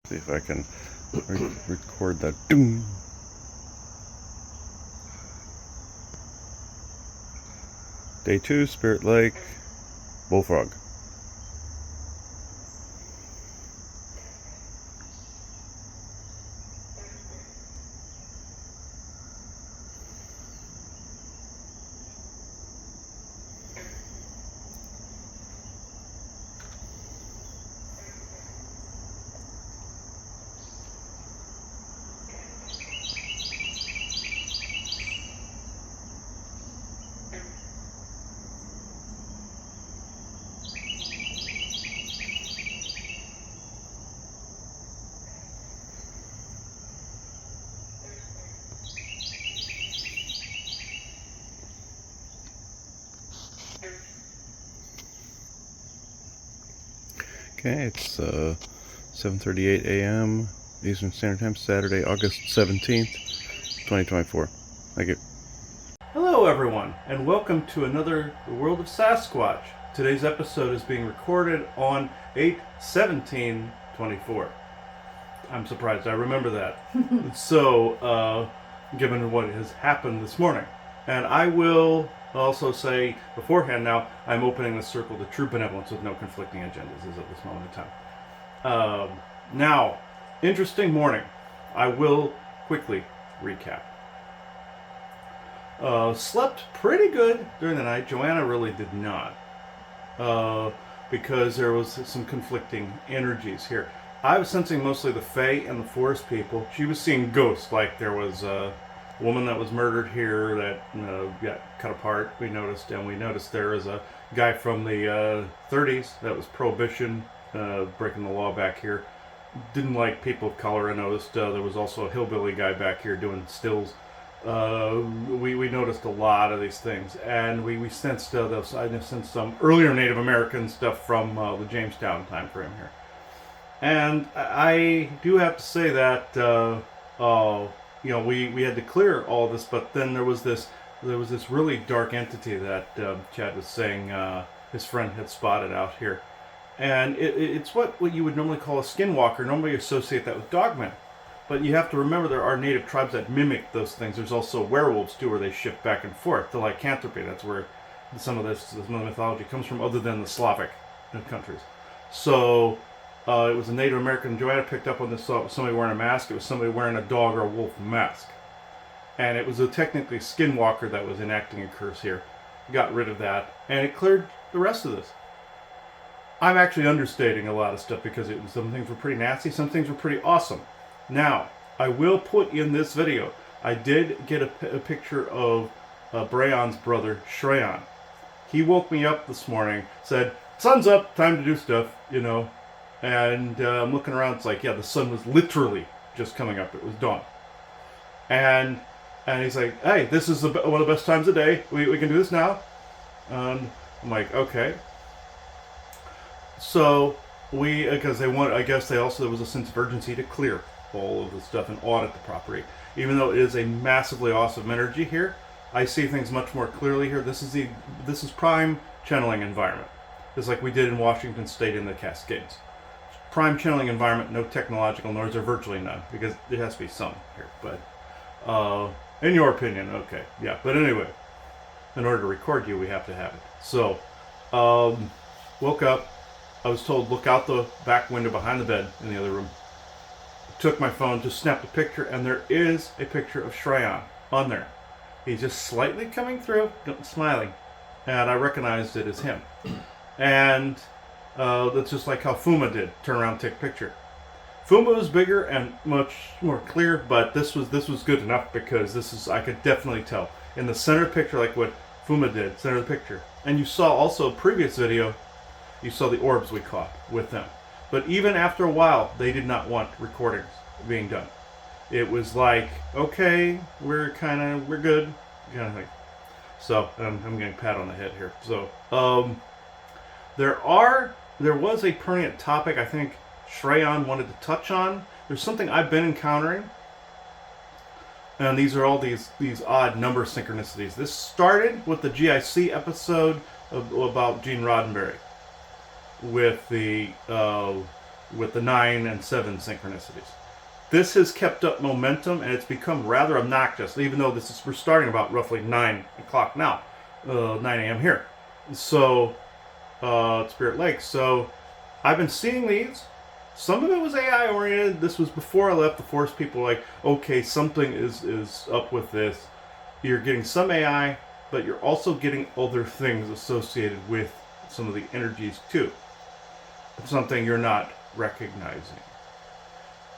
See if I can record that. Doom. Day 2, Spirit Lake, Bullfrog. Okay, it's 7:38 a.m. Eastern Standard Time, Saturday, August 17th, 2024. Thank you. Hello everyone, and welcome to another The World of Sasquatch. Today's episode is being recorded on 8/17/24. I'm surprised I remember that. So, given what has happened this morning. And I will also say beforehand now, I'm opening the circle to true benevolence with no conflicting agendas as of this moment in time. Now, interesting morning. I will quickly recap. Slept pretty good during the night. Joanna really did not. Because there was some conflicting energies here. I was sensing mostly the fae and the forest people. She was seeing ghosts, like there was a woman that was murdered here that got cut apart, we noticed there was a guy from the 30s that was prohibition, breaking the law back here. Didn't like people of color, I noticed. There was also a hillbilly guy back here doing stills. We noticed a lot of these things, and we sensed those. I sensed some earlier Native American stuff from the Jamestown time frame here. And I do have to say that we had to clear all this, but then there was this really dark entity that Chad was saying his friend had spotted out here, and it's what you would normally call a skinwalker. Normally you associate that with dogmen, but you have to remember there are native tribes that mimic those things. There's also werewolves too, where they shift back and forth. The lycanthropy, that's where some of this mythology comes from, other than the Slavic countries. So it was a Native American. Joanna picked up on this. Somebody wearing a mask. It was somebody wearing a dog or a wolf mask, and it was a technically skinwalker that was enacting a curse here. Got rid of that, and it cleared the rest of this. I'm actually understating a lot of stuff because some things were pretty nasty, some things were pretty awesome. Now, I will put in this video, I did get a picture of Brayon's brother, Shrayan. He woke me up this morning, said, "Sun's up, time to do stuff," And I'm looking around, it's like, yeah, the sun was literally just coming up. It was dawn. And he's like, "Hey, this is one of the best times of the day. We can do this now." And I'm like, okay. So because there was a sense of urgency to clear all of the stuff and audit the property. Even though it is a massively awesome energy here, I see things much more clearly here. This is prime channeling environment. Just like we did in Washington State in the Cascades. Prime channeling environment, no technological noise, or virtually none, because there has to be some here. But in your opinion, okay, yeah. But anyway, in order to record you, we have to have it. So, woke up. I was told look out the back window behind the bed in the other room. Took my phone, just snapped a picture, and there is a picture of Shrayan on there. He's just slightly coming through, smiling, and I recognized it as him. And that's just like how Fuma did. Turn around, take a picture. Fuma was bigger and much more clear, but this was good enough because I could definitely tell in the center of the picture, like what Fuma did, center of the picture. And you saw also a previous video, you saw the orbs we caught with them. But even after a while, they did not want recordings being done. It was like, okay, we're good, kind of thing. So I'm getting pat on the head here. So there was a pertinent topic I think Shrayan wanted to touch on. There's something I've been encountering, and these are all these odd number synchronicities. This started with the GIC episode about Gene Roddenberry, with the with the 9 and 7 synchronicities. This has kept up momentum, and it's become rather obnoxious, even though we're starting about roughly 9 o'clock now, 9 a.m. here. So, Spirit Lake. So, I've been seeing these. Some of it was AI oriented. This was before I left. The Force people were like, okay, something is up with this. You're getting some AI, but you're also getting other things associated with some of the energies too. Something you're not recognizing.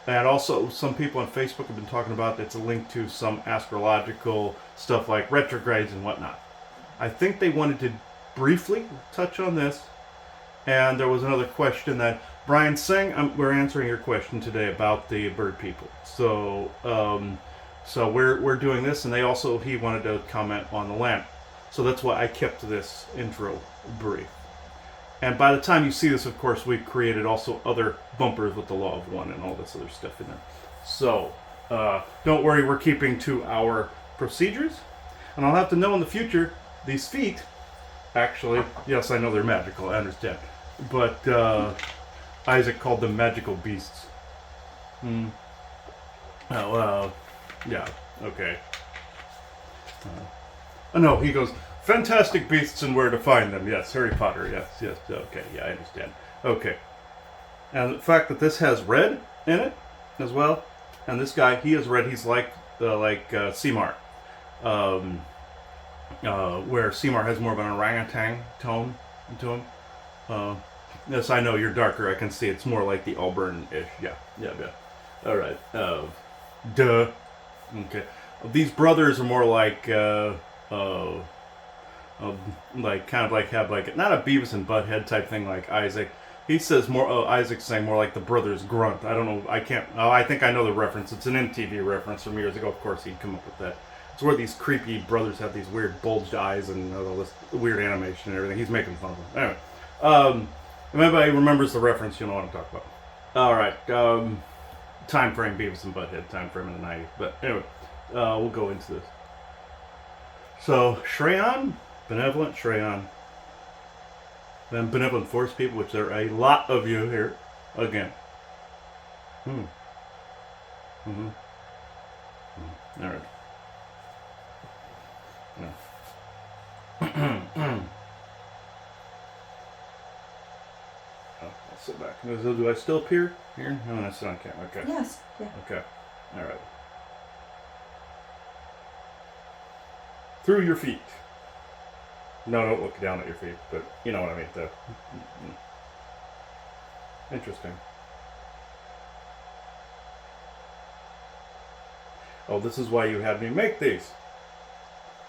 And also, some people on Facebook have been talking about that's a link to some astrological stuff like retrogrades and whatnot. I think they wanted to briefly touch on this. And there was another question that Brian Singh, we're answering your question today about the bird people. So, we're doing this, and he wanted to comment on the land. So that's why I kept this intro brief. And by the time you see this, of course, we've created also other bumpers with the Law of One and all this other stuff in there. So, don't worry, we're keeping to our procedures. And I'll have to know in the future, these feet, actually, yes, I know they're magical, I understand. But Isaac called them magical beasts. Yeah, okay. No, he goes, fantastic beasts and where to find them. Yes, Harry Potter. Yes. Okay, yeah, I understand. Okay. And the fact that this has red in it as well, and this guy, he is red. He's like Seymour, where Seymour has more of an orangutan tone to him. Yes, I know you're darker. I can see it's more like the Auburn-ish. Yeah. All right. Duh. Okay. These brothers are more like have not a Beavis and Butthead type thing like Isaac. He says more. Isaac's saying more like the brothers Grunt. I don't know. I can't. I think I know the reference. It's an MTV reference from years ago. Of course, he'd come up with that. It's where these creepy brothers have these weird bulged eyes and all this weird animation and everything. He's making fun of them. Anyway, if anybody remembers the reference, you know what I'm talking about. All right. Time frame Beavis and Butthead. Time frame in the 90s. But anyway, we'll go into this. So Shrayan. Benevolent Shrayan. Then benevolent force people, which there are a lot of you here. Again. Alright. No. I'll sit back. Do I still appear here? No, that's not on camera. Okay. Yes. Yeah. Okay. Alright. Through your feet. No, don't look down at your feet, but you know what I mean. Interesting. Oh, this is why you had me make these.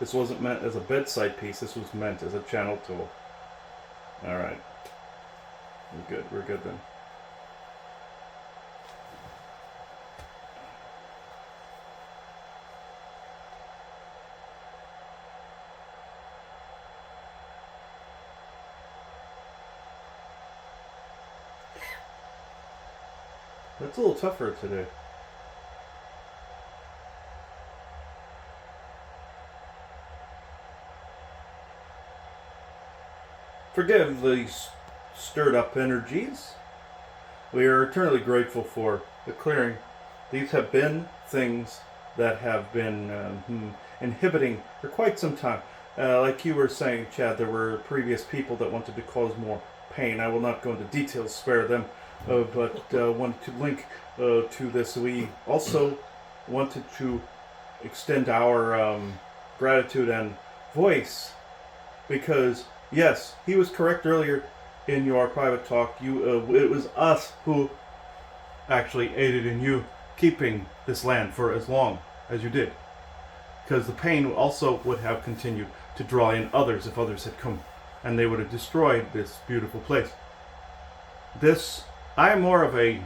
This wasn't meant as a bedside piece. This was meant as a channel tool. All right. We're good. We're good then. That's a little tougher today. Forgive these stirred up energies. We are eternally grateful for the clearing. These have been things that have been inhibiting for quite some time. Like you were saying, Chad, there were previous people that wanted to cause more pain. I will not go into details, spare them. But wanted to link to this. We also wanted to extend our gratitude and voice because, yes, he was correct earlier in your private talk. It was us who actually aided in you keeping this land for as long as you did. Because the pain also would have continued to draw in others if others had come, and they would have destroyed this beautiful place. I am more of a,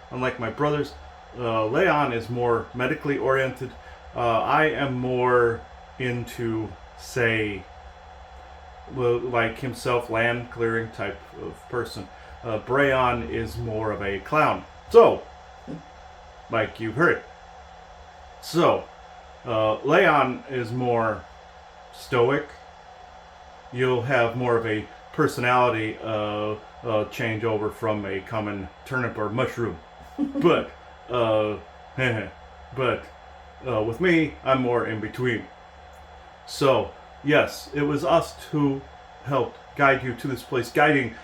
unlike my brothers, Leon is more medically oriented. I am more into, say, like himself, land clearing type of person. Brayon is more of a clown. So, like you heard. So, Leon is more stoic. You'll have more of a personality change over from a common turnip or mushroom. But, with me, I'm more in between. So, yes, it was us who helped guide you to this place, guiding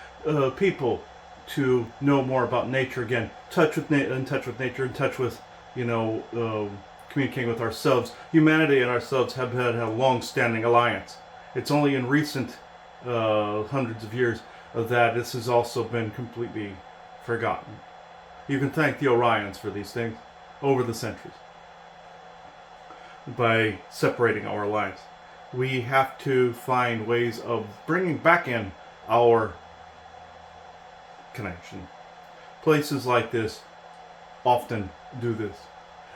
people to know more about nature again, in touch with nature, in touch with, communicating with ourselves. Humanity and ourselves have had a long-standing alliance. It's only in recent hundreds of years that this has also been completely forgotten. You can thank the Orions for these things over the centuries by separating our alliance. We have to find ways of bringing back in our connection. Places like this often do this,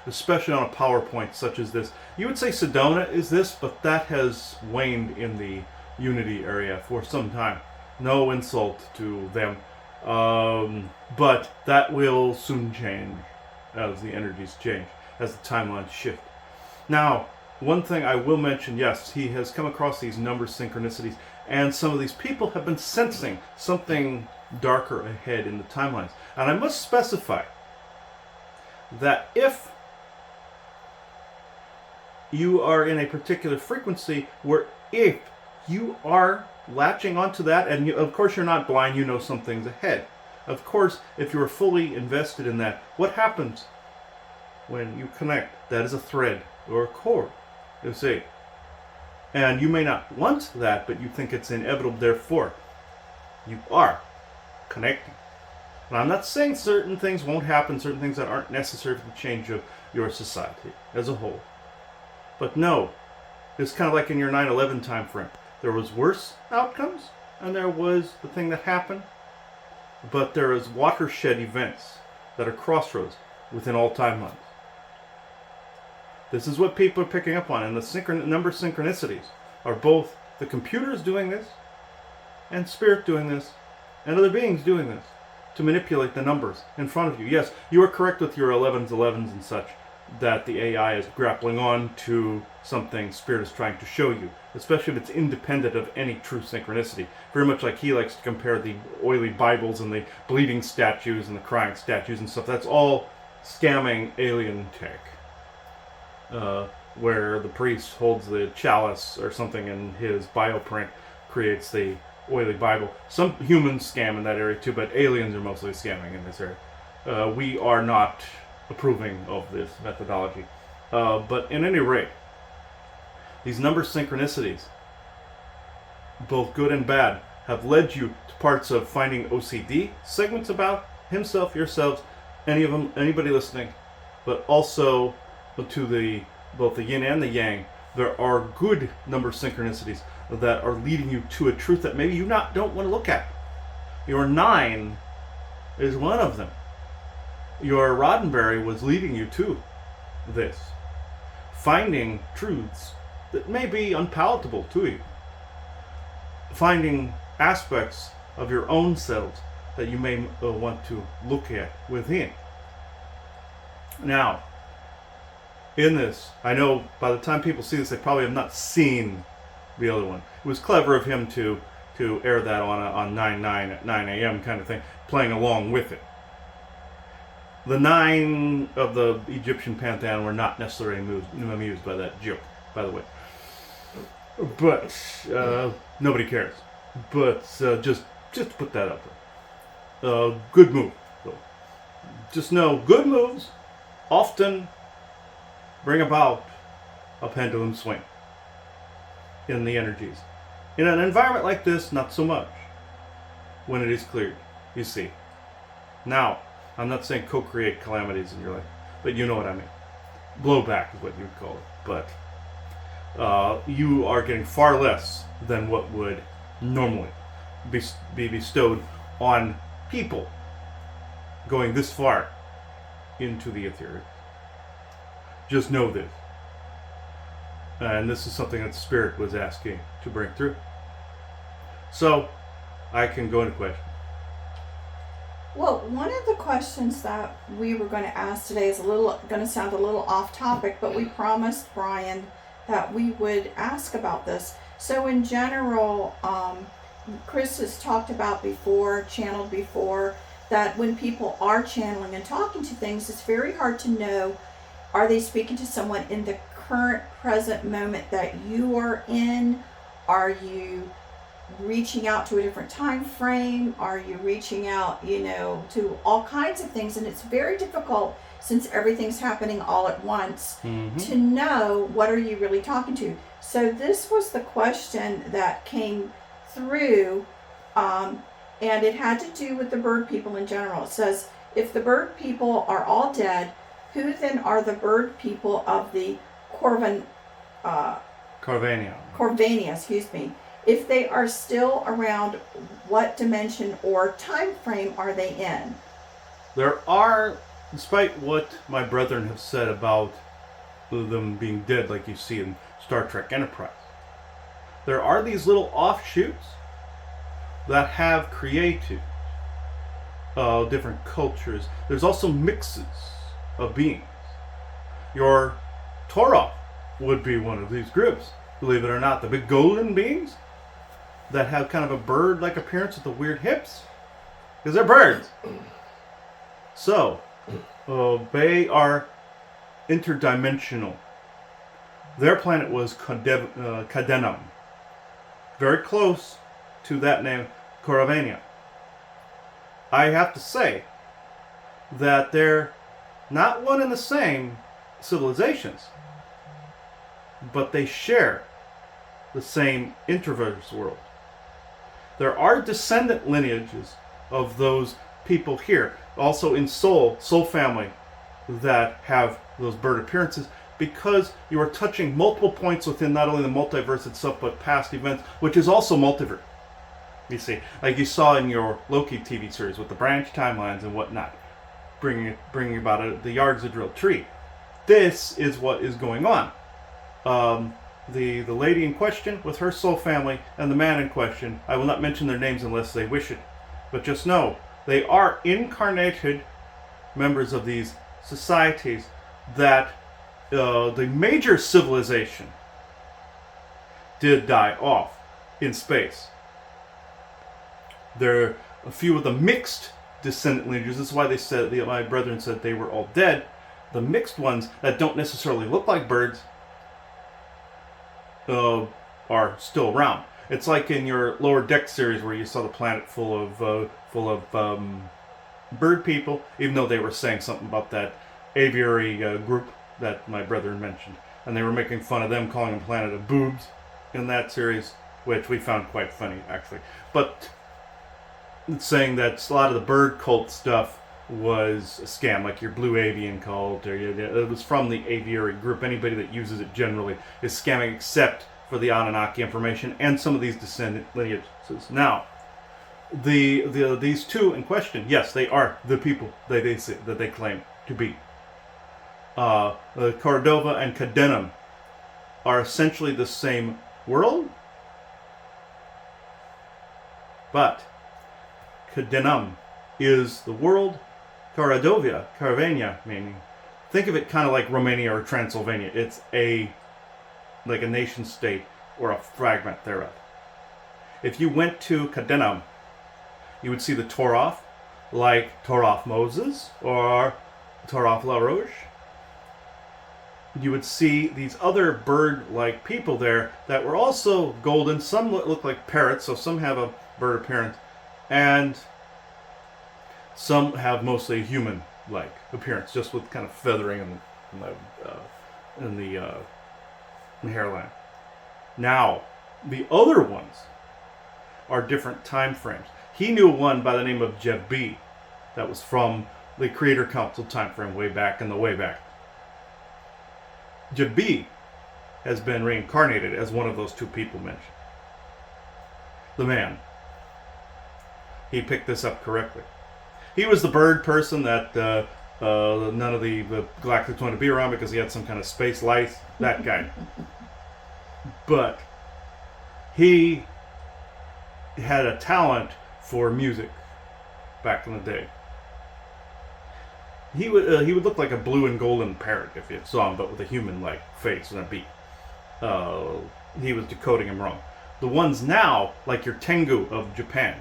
especially on a PowerPoint such as this. You would say Sedona is this, but that has waned in the Unity area for some time. No insult to them, but that will soon change as the energies change, as the timelines shift. Now, one thing I will mention, yes, he has come across these number synchronicities, and some of these people have been sensing something darker ahead in the timelines. And I must specify that if you are in a particular frequency where if you are latching onto that, and of course you're not blind, you know something's ahead. Of course, if you're fully invested in that, what happens when you connect? That is a thread or a cord, you see. And you may not want that, but you think it's inevitable, therefore you are connecting. And I'm not saying certain things won't happen, certain things that aren't necessary for the change of your society as a whole. But no, it's kind of like in your 9/11 time frame. There was worse outcomes, and there was the thing that happened. But there is watershed events that are crossroads within all timelines. This is what people are picking up on, and the number synchronicities are both the computers doing this, and spirit doing this, and other beings doing this to manipulate the numbers in front of you. Yes, you are correct with your 11s and such, that the AI is grappling on to something spirit is trying to show you, especially if it's independent of any true synchronicity. Very much like he likes to compare the oily Bibles and the bleeding statues and the crying statues and stuff. That's all scamming alien tech. Where the priest holds the chalice or something and his bioprint creates the oily Bible. Some humans scam in that area too, but aliens are mostly scamming in this area. We are not approving of this methodology. But in any rate, these number synchronicities, both good and bad, have led you to parts of finding OCD segments about himself, yourselves, anybody listening, but also to both the yin and the yang. There are good number synchronicities that are leading you to a truth that maybe you don't want to look at. Your 9 is one of them. Your Roddenberry was leading you to this. Finding truths that may be unpalatable to you. Finding aspects of your own selves that you may want to look at within. Now, in this, I know by the time people see this, they probably have not seen the other one. It was clever of him to air that on 9/9 at 9 a.m. kind of thing, playing along with it. The 9 of the Egyptian pantheon were not necessarily amused by that joke, by the way. But nobody cares. But just put that up there. Good move, though. Just know, good moves often bring about a pendulum swing in the energies. In an environment like this, not so much. When it is cleared, you see. Now, I'm not saying co-create calamities in your life, but you know what I mean. Blowback is what you would call it. But you are getting far less than what would normally be bestowed on people going this far into the ethereal. Just know this. And this is something that the Spirit was asking to bring through. So, I can go into questions. Well, one of the questions that we were going to ask today is going to sound a little off topic, but we promised Brian that we would ask about this. So in general, Chris has talked about before, channeled before, that when people are channeling and talking to things, it's very hard to know, are they speaking to someone in the current present moment that you are in? Are you reaching out to a different time frame? Are you reaching out, to all kinds of things? And it's very difficult, since everything's happening all at once, to know what are you really talking to. So this was the question that came through, and it had to do with the bird people in general. It says, if the bird people are all dead, who then are the bird people of the Corvania, excuse me. If they are still around, what dimension or time frame are they in? There are, despite what my brethren have said about them being dead, like you see in Star Trek Enterprise, there are these little offshoots that have created different cultures. There's also mixes of beings. Your Torah would be one of these groups, believe it or not. The big golden beings that have kind of a bird-like appearance with the weird hips, because they're birds. So, they are interdimensional. Their planet was Cadenum, very close to that name, Coravania. I have to say that they're not one and the same civilizations, but they share the same interverse world. There are descendant lineages of those people here, also in Soul family, that have those bird appearances, because you are touching multiple points within not only the multiverse itself, but past events, which is also multiverse. You see, like you saw in your Loki TV series with the branch timelines and whatnot, bringing about the Yggdrasil tree. This is what is going on. The lady in question with her soul family and the man in question, I will not mention their names unless they wish it, but just know they are incarnated members of these societies that the major civilization did die off in space. There are a few of the mixed descendant lineages. This is why they said, my brethren said they were all dead. The mixed ones that don't necessarily look like birds are still around. It's like in your Lower Deck series where you saw the planet full of bird people, even though they were saying something about that aviary group that my brethren mentioned, and they were making fun of them, calling them Planet of Boobs in that series, which we found quite funny actually. But it's saying that a lot of the bird cult stuff was a scam, like your Blue Avian cult, or it was from the aviary group. Anybody that uses it generally is scamming, except for the Anunnaki information and some of these descendant lineages. Now, these two in question, yes, they are the people that they claim to be. Cordova and Cadenum are essentially the same world, but Cadenum is the world. Caravania, meaning, think of it kind of like Romania or Transylvania. It's like a nation state or a fragment thereof. If you went to Cadenum, you would see the Toroth, like Toroth Moses or Toroth La Roche. You would see these other bird-like people there that were also golden. Some look like parrots, so some have a bird appearance, and some have mostly a human-like appearance, just with kind of feathering in the hairline. Now, the other ones are different time frames. He knew one by the name of Jeb B. That was from the Creator Council time frame way back in the way back. Jeb B has been reincarnated as one of those two people mentioned. The man. He picked this up correctly. He was the bird person that none of the Galactics wanted to be around because he had some kind of space lice. That guy. But he had a talent for music back in the day. He would look like a blue and golden parrot if you saw him, but with a human-like face and a beak. He was decoding him wrong. The ones now, like your Tengu of Japan,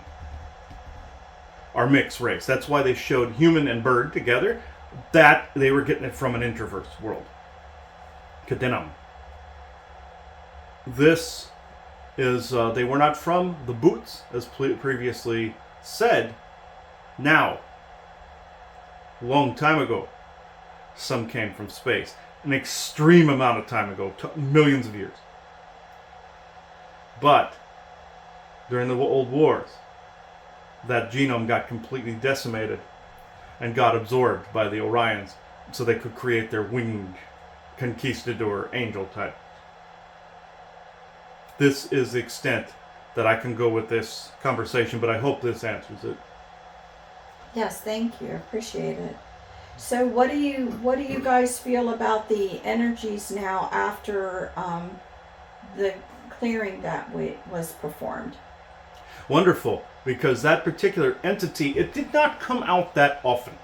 are mixed race. That's why they showed human and bird together. That they were getting it from an introverse world. Kadenam. This is, they were not from the boots, as previously said. Now, long time ago, some came from space. An extreme amount of time ago, millions of years. But, during the old wars, that genome got completely decimated and got absorbed by the Orions so they could create their winged conquistador angel type. This is the extent that I can go with this conversation, but I hope this answers it. Yes, thank you. I appreciate it. So what do you guys feel about the energies now after the clearing that was performed? Wonderful, because that particular entity, it did not come out that often.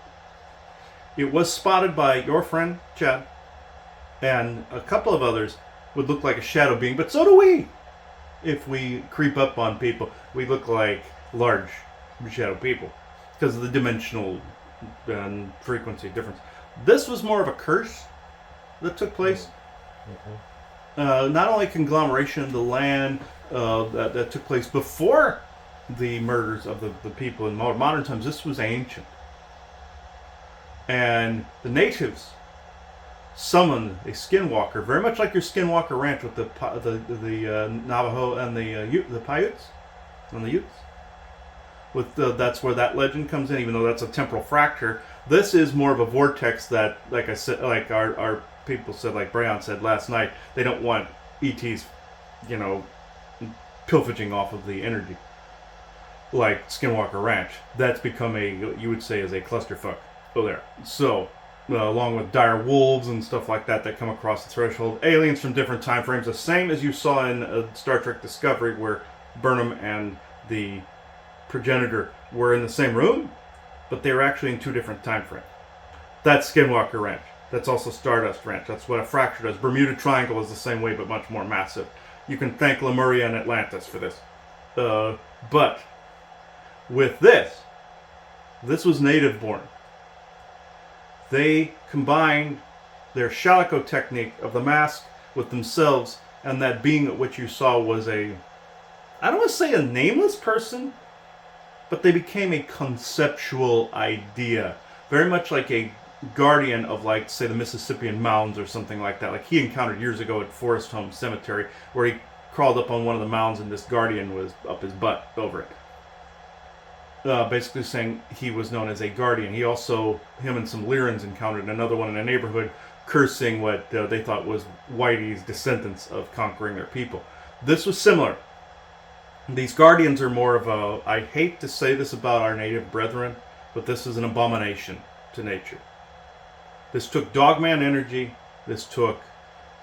It was spotted by your friend, Chad, and a couple of others would look like a shadow being, but so do we. If we creep up on people, we look like large shadow people because of the dimensional and frequency difference. This was more of a curse that took place. Not only conglomeration of the land that took place before the murders of the people in modern times. This was ancient. And the natives summoned a skinwalker, very much like your skinwalker ranch with the Navajo and the Paiutes and the Utes. That's where that legend comes in, even though that's a temporal fracture. This is more of a vortex that, like I said, like our people said, like Brayon said last night, they don't want ETs, pilfaging off of the energy. Like Skinwalker Ranch, that's become you would say, is a clusterfuck. Oh, there. So, along with dire wolves and stuff like that come across the threshold. Aliens from different time frames, the same as you saw in Star Trek Discovery, where Burnham and the progenitor were in the same room, but they were actually in two different time frames. That's Skinwalker Ranch. That's also Stardust Ranch. That's what a fracture does. Bermuda Triangle is the same way, but much more massive. You can thank Lemuria and Atlantis for this. But with this was native born. They combined their Shalico technique of the mask with themselves, and that being at which you saw was I don't want to say a nameless person, but they became a conceptual idea. Very much like a guardian of, like, say, the Mississippian mounds or something like that. Like he encountered years ago at Forest Home Cemetery, where he crawled up on one of the mounds and this guardian was up his butt over it. Basically saying he was known as a guardian. He also, him and some Lyrans encountered another one in a neighborhood, cursing what they thought was Whitey's descendants of conquering their people. This was similar. These guardians are more of I hate to say this about our native brethren, but this is an abomination to nature. This took dogman energy, this took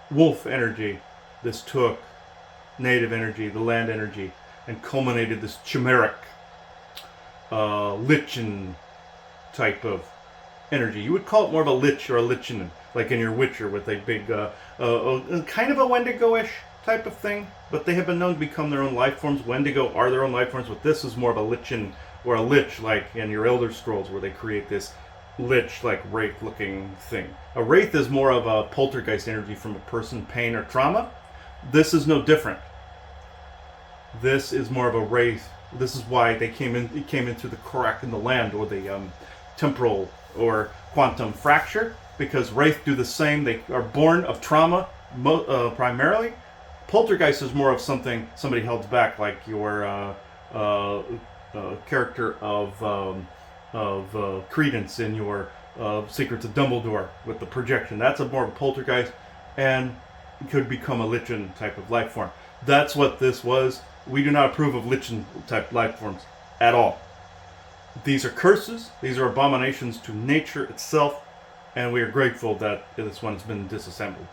wolf energy, this took native energy, the land energy, and culminated this chimeric lichen type of energy. You would call it more of a lich or a lichen, like in your Witcher, with a big, kind of a Wendigo-ish type of thing, but they have been known to become their own life forms. Wendigo are their own life forms, but this is more of a lichen or a lich, like in your Elder Scrolls, where they create this lich, like wraith-looking thing. A wraith is more of a poltergeist energy from a person, pain or trauma. This is no different. This is more of a wraith. This is why it came in through the crack in the land, or the temporal or quantum fracture, because wraith do the same. They are born of trauma primarily. Poltergeist is more of something somebody held back, like your character of Credence in your Secrets of Dumbledore with the projection. That's more of a poltergeist, and could become a lichen type of life form. That's what this was. We do not approve of lichen type life forms at all. These are curses. These are abominations to nature itself, and we are grateful that this one has been disassembled.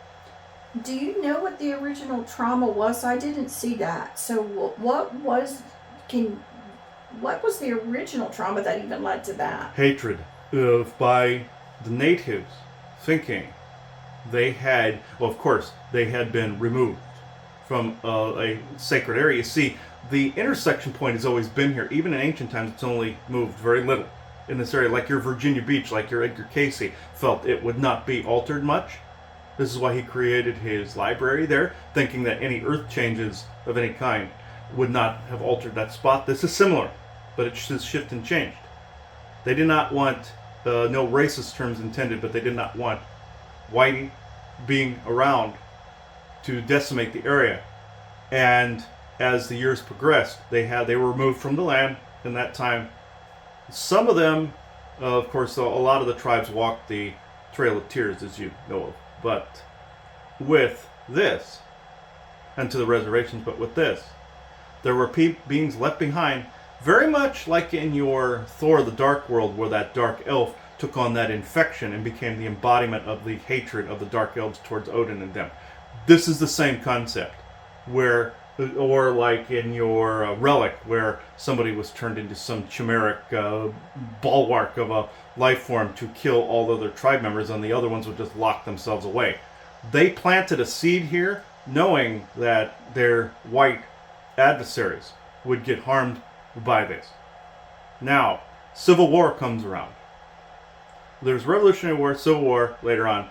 Do you know what the original trauma was? I didn't see that. So what was the original trauma that even led to that? Hatred by the natives, thinking they had, well, of course, they had been removed from a sacred area. You see, the intersection point has always been here. Even in ancient times, it's only moved very little in this area. Like your Virginia Beach, like your Edgar Cayce felt it would not be altered much. This is why he created his library there, thinking that any earth changes of any kind would not have altered that spot. This is similar, but it has shifted and changed. They did not want, no racist terms intended, but they did not want whitey being around to decimate the area. And as the years progressed, they were removed from the land in that time. Some of them, of course, a lot of the tribes walked the Trail of Tears, as you know of. But with this, and to the reservations, but with this, there were beings left behind, very much like in your Thor the Dark World, where that dark elf took on that infection and became the embodiment of the hatred of the dark elves towards Odin and them. This is the same concept, where, or like in your Relic, where somebody was turned into some chimeric bulwark of a life form to kill all other tribe members, and the other ones would just lock themselves away. They planted a seed here, knowing that their white adversaries would get harmed by this. Now, Civil War comes around. There's Revolutionary War, Civil War later on.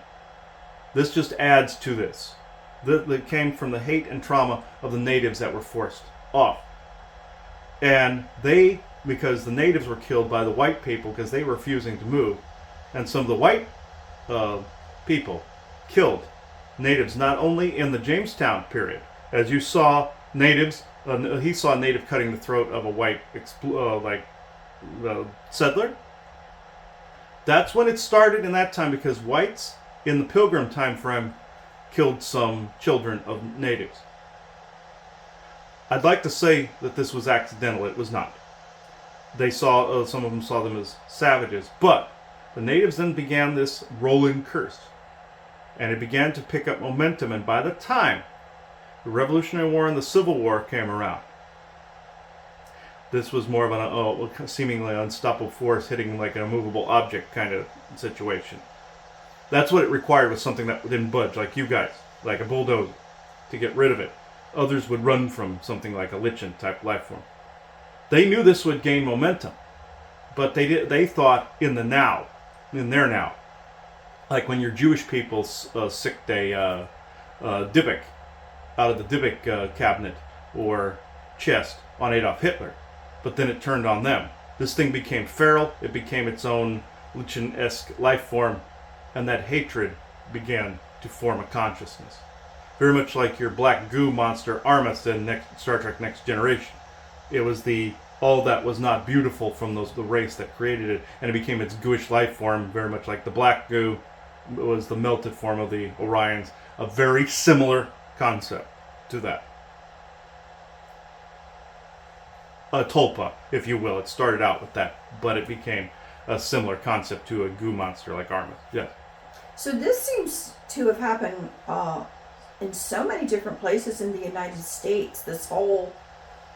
This just adds to this. That came from the hate and trauma of the natives that were forced off. And they, because the natives were killed by the white people because they were refusing to move, and some of the white people killed natives not only in the Jamestown period, as you saw natives, he saw a native cutting the throat of a white settler. That's when it started in that time, because whites in the Pilgrim time frame killed some children of natives. I'd like to say that this was accidental. It was not. They saw, some of them saw them as savages, but the natives then began this rolling curse, and it began to pick up momentum. And by the time the Revolutionary War and the Civil War came around, this was more of a seemingly unstoppable force hitting like an immovable object kind of situation. That's what it required, was something that didn't budge, like you guys, like a bulldozer, to get rid of it. Others would run from something like a lichen type life form. They knew this would gain momentum, but they thought in the now, in their now. Like when your Jewish people sicked a Dybbuk out of the Dybbuk cabinet or chest on Adolf Hitler, but then it turned on them. This thing became feral, it became its own lichen-esque life form, and that hatred began to form a consciousness. Very much like your black goo monster Armus in Star Trek Next Generation. It was all that was not beautiful from the race that created it, and it became its gooish life form, very much like the black goo was the melted form of the Orions. A very similar concept to that. A tulpa, if you will. It started out with that, but it became a similar concept to a goo monster like Armus. Yes. So this seems to have happened in so many different places in the United States, this whole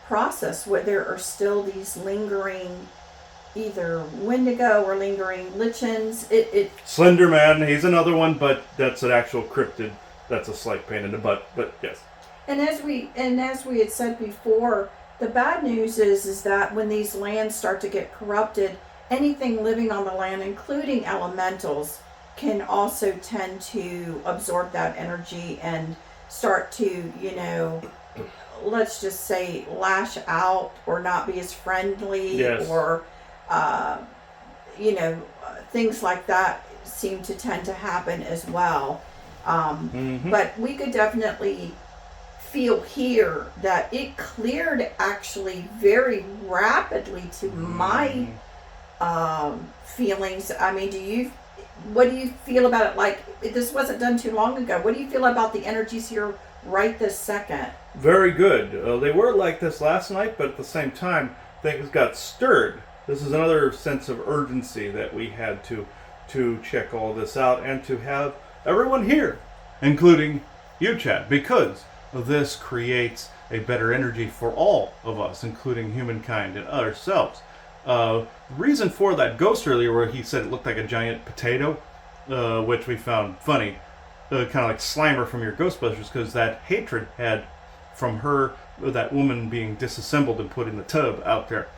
process where there are still these lingering either Wendigo or lingering lichens. Slender Man, he's another one, but that's an actual cryptid. That's a slight pain in the butt, but yes. And as we had said before, the bad news is that when these lands start to get corrupted, anything living on the land, including elementals, can also tend to absorb that energy and start to, let's just say, lash out or not be as friendly. Yes. Or, things like that seem to tend to happen as well. But we could definitely feel here that it cleared actually very rapidly to my feelings. I mean, what do you feel about it? Like, this wasn't done too long ago. What do you feel about the energies here right this second? Very good. They were like this last night, but at the same time, things got stirred. This is another sense of urgency that we had to check all this out and to have everyone here, including you, Chad, because this creates a better energy for all of us, including humankind and ourselves. The reason for that ghost earlier, where he said it looked like a giant potato, which we found funny, kind of like Slimer from your Ghostbusters, because that hatred had from her, that woman being disassembled and put in the tub out there,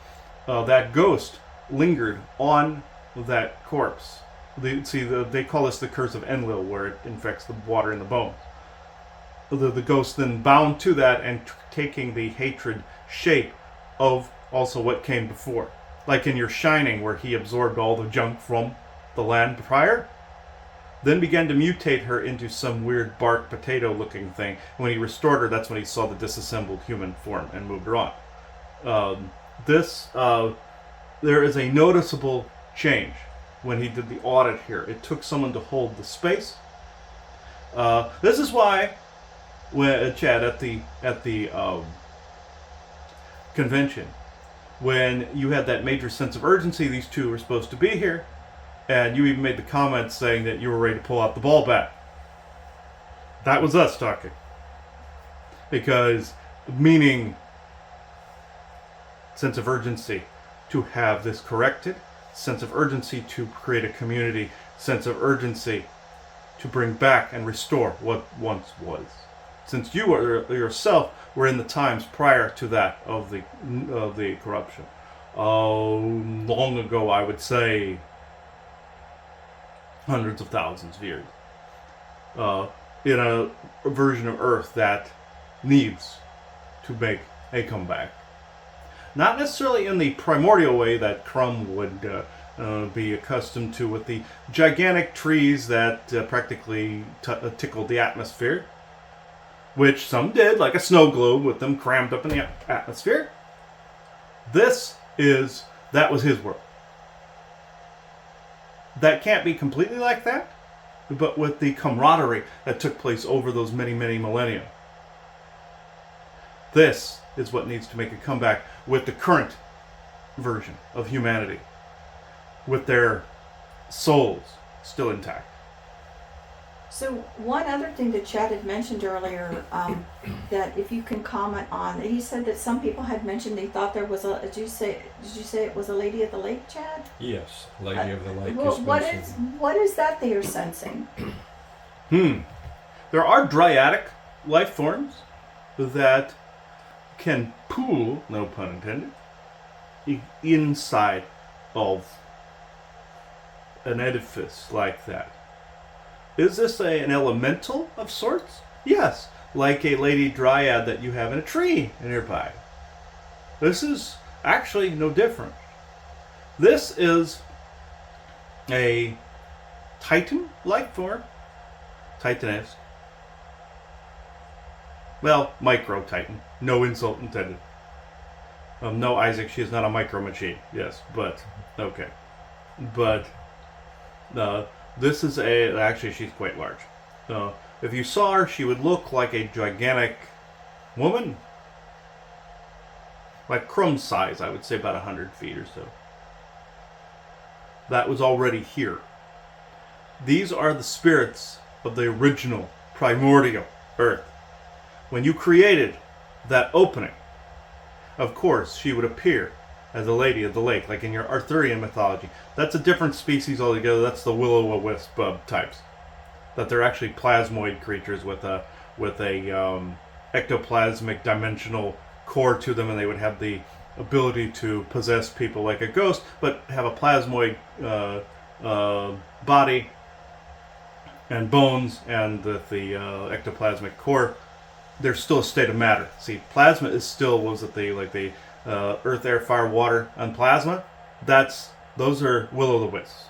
that ghost lingered on that corpse. They call this the curse of Enlil, where it infects the water in the bones. The ghost then bound to that and taking the hatred shape of also what came before. Like in your Shining, where he absorbed all the junk from the land prior, then began to mutate her into some weird bark potato looking thing. When he restored her, that's when he saw the disassembled human form and moved her on. There is a noticeable change when he did the audit here. It took someone to hold the space. This is why, when Chad, at the convention, when you had that major sense of urgency, these two were supposed to be here, and you even made the comment saying that you were ready to pull out the ball bat. That was us talking. Because, meaning, sense of urgency to have this corrected, sense of urgency to create a community, sense of urgency to bring back and restore what once was. Since you yourself were in the times prior to that of the corruption. Long ago, I would say hundreds of thousands of years. In a version of Earth that needs to make a comeback. Not necessarily in the primordial way that Crumb would be accustomed to, with the gigantic trees that practically tickled the atmosphere, which some did, like a snow globe with them crammed up in the atmosphere. That was his world. That can't be completely like that, but with the camaraderie that took place over those many, many millennia. This is what needs to make a comeback with the current version of humanity, with their souls still intact. So one other thing that Chad had mentioned earlier, that if you can comment on, he said that some people had mentioned they thought there was a. Did you say it was a lady of the lake, Chad? Yes, Lady of the Lake. Well, what is that they are sensing? There are dryadic life forms that can pool, no pun intended, inside of an edifice like that. Is this an elemental of sorts? Yes, like a lady dryad that you have in a tree nearby. This is actually no different. This is a Titan life form, Titaness. Well, micro Titan. No insult intended. No, Isaac, she is not a micro machine. Yes, but okay. But this is actually, she's quite large. If you saw her, she would look like a gigantic woman. Like Crumb's size, I would say about 100 feet or so. That was already here. These are the spirits of the original primordial Earth. When you created that opening, of course, she would appear as a lady of the lake, like in your Arthurian mythology. That's a different species altogether. That's the will-o'-wisp types. That they're actually plasmoid creatures with a ectoplasmic dimensional core to them, and they would have the ability to possess people like a ghost, but have a plasmoid body and bones, and the ectoplasmic core. They're still a state of matter. See, plasma is still, the earth, air, fire, water, and plasma. Those are will-o'-the-wisps.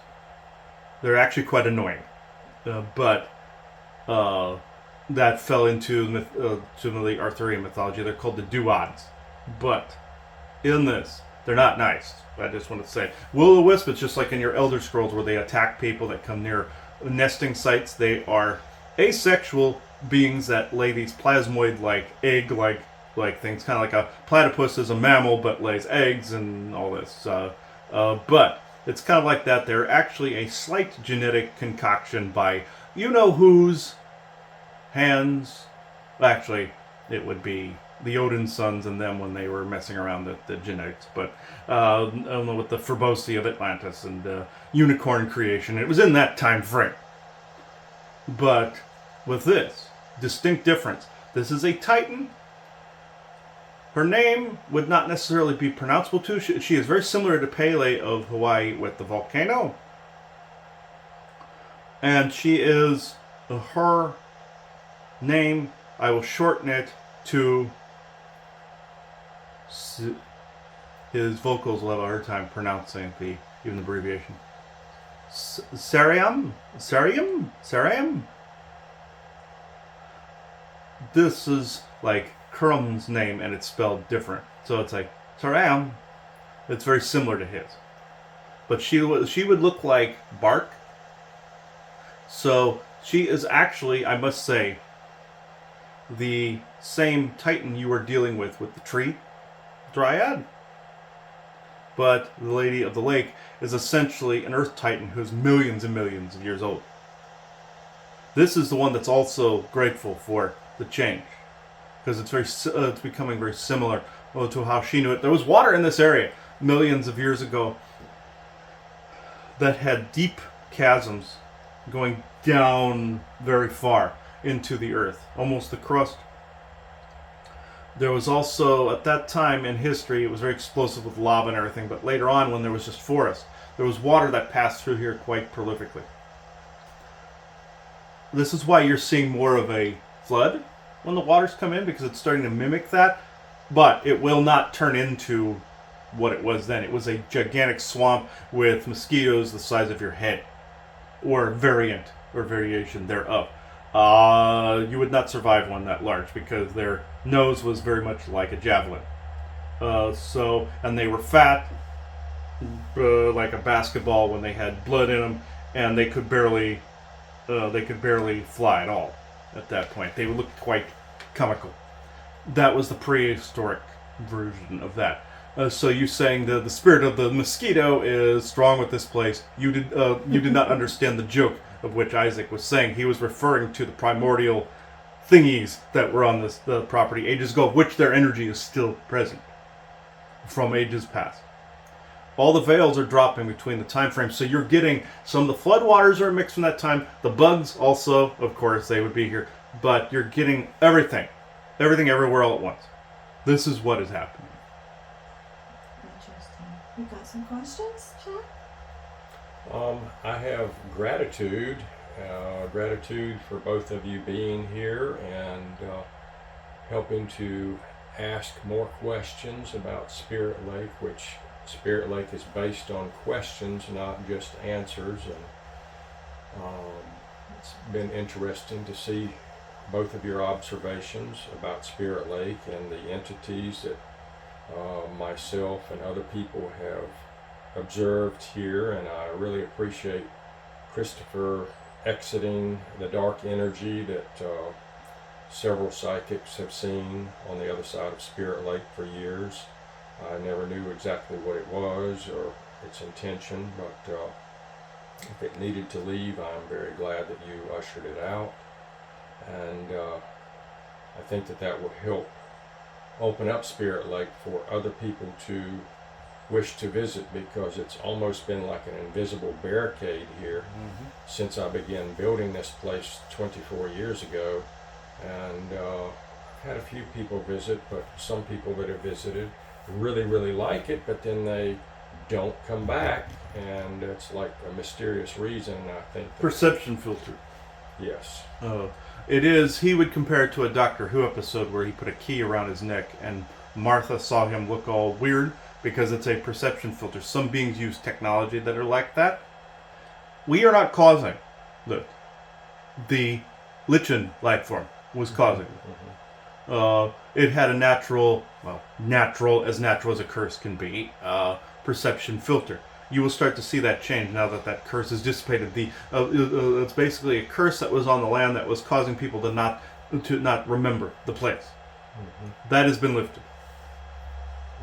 They're actually quite annoying, but that fell into the Arthurian mythology. They're called the duods, but in this, they're not nice. I just want to say, will-o'-the-wisp, it's just like in your Elder Scrolls where they attack people that come near nesting sites. They are asexual beings that lay these plasmoid-like egg-like things, kind of like a platypus is a mammal but lays eggs and all this. But it's kind of like that. They're actually a slight genetic concoction by you-know-whose hands. Actually, it would be the Odin sons and them when they were messing around the genetics. But I don't know, with the Forbosi of Atlantis and unicorn creation. It was in that time frame. But with this distinct difference, this is a Titan Her name would not necessarily be pronounceable too. She is very similar to Pele of Hawaii with the volcano. And she is, her name, I will shorten it to, his vocals will have a hard time pronouncing even the abbreviation. Sariam? This is like Kurum's name, and it's spelled different. So it's like Sariam. It's very similar to his. But she would look like bark. So she is actually, I must say, the same Titan you were dealing with the tree dryad. But the Lady of the Lake is essentially an Earth Titan who's millions and millions of years old. This is the one that's also grateful for the change, because it's becoming very similar to how she knew it. There was water in this area millions of years ago that had deep chasms going down very far into the earth, almost the crust. There was also, at that time in history, it was very explosive with lava and everything, but later on, when there was just forest, there was water that passed through here quite prolifically. This is why you're seeing more of a flood when the waters come in, because it's starting to mimic that, but it will not turn into what it was then. It was a gigantic swamp with mosquitoes the size of your head, or variant or variation thereof. You would not survive one that large because their nose was very much like a javelin. And they were fat, like a basketball when they had blood in them, and they could barely fly at all at that point. They would look quite comical. That was the prehistoric version of that. So you saying the spirit of the mosquito is strong with this place. You did not understand the joke of which Isaac was saying. He was referring to the primordial thingies that were on the property ages ago, of which their energy is still present from ages past. All the veils are dropping between the time frames, so you're getting some of the floodwaters are mixed from that time. The bugs also, of course, they would be here, but you're getting everything everywhere all at once. This is what is happening. Interesting. You got some questions, Chad? I have gratitude for both of you being here and helping to ask more questions about Spirit Lake, which Spirit Lake is based on questions, not just answers. And it's been interesting to see both of your observations about Spirit Lake and the entities that myself and other people have observed here, and I really appreciate Christopher exiting the dark energy that several psychics have seen on the other side of Spirit Lake for years. I never knew exactly what it was or its intention, but if it needed to leave, I'm very glad that you ushered it out, and I think that will help open up Spirit Lake for other people to wish to visit, because it's almost been like an invisible barricade here since I began building this place 24 years ago. And I've had a few people visit, but some people that have visited really like it, but then they don't come back, and it's like a mysterious reason. I think Perception filter. Yes. It is. He would compare it to a Doctor Who episode where he put a key around his neck and Martha saw him look all weird, because it's a perception filter. Some beings use technology that are like that. We are not causing it. The Lichen life form was causing it. It had a natural as a curse can be, perception filter. You will start to see that change now that curse is dissipated. It's basically a curse that was on the land that was causing people to not remember the place. That has been lifted.